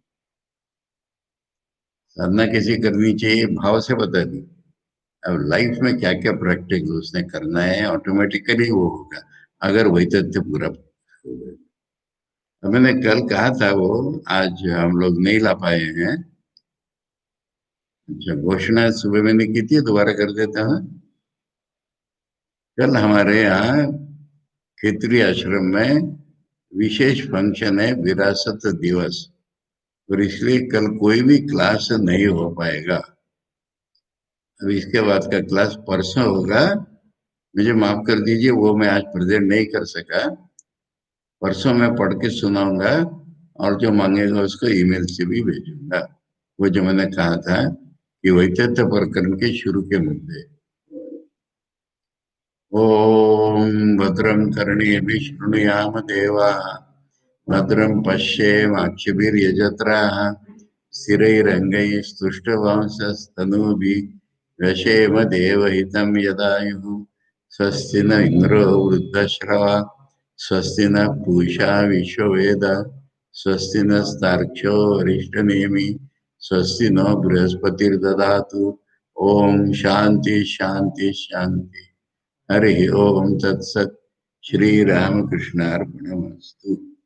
साधना कैसी करनी चाहिए भाव से बता दी, अब लाइफ में क्या क्या प्रैक्टिस उसने करना है, ऑटोमेटिकली वो होगा अगर वैतथ्य पूरा होगा। अब मैंने कल कहा था वो, आज हम लोग नहीं ला पाए हैं। अच्छा, घोषणा सुबह मैंने की थी, दोबारा कर देता हूँ। कल हमारे यहाँ खेतरी आश्रम में विशेष फंक्शन है, विरासत दिवस, और इसलिए कल कोई भी क्लास नहीं हो पाएगा। अब इसके बाद का क्लास परसों होगा। मुझे माफ कर दीजिए, वो मैं आज प्रेजेंट नहीं कर सका। परसों मैं पढ़ के सुनाऊंगा, और जो मांगेगा उसको ईमेल से भी भेजूंगा। वो जो मैंने कहा था कि वैतथ्य प्रकरण के शुरू के मुद्दे। ओम भद्रं कर्णेभिः शृणुयाम देवाः, भद्रं पश्येमाक्षभिर्यजत्राः, स्थिरैरङ्गैस्तुष्टुवांसस्तनूभिः व्यशेम देवहितं यदायुः। स्वस्ति न इंद्रो वृद्धश्रवा स्वस्ति न पूषा विश्ववेद स्वस्ति नस्तार्क्ष्यो अरिष्टनेमि स्वस्ति नो बृहस्पतिर्दधातु ओम शांति शांति शांति। हरि ओम तत्सत्। श्री रामकृष्णार्पणमस्तु।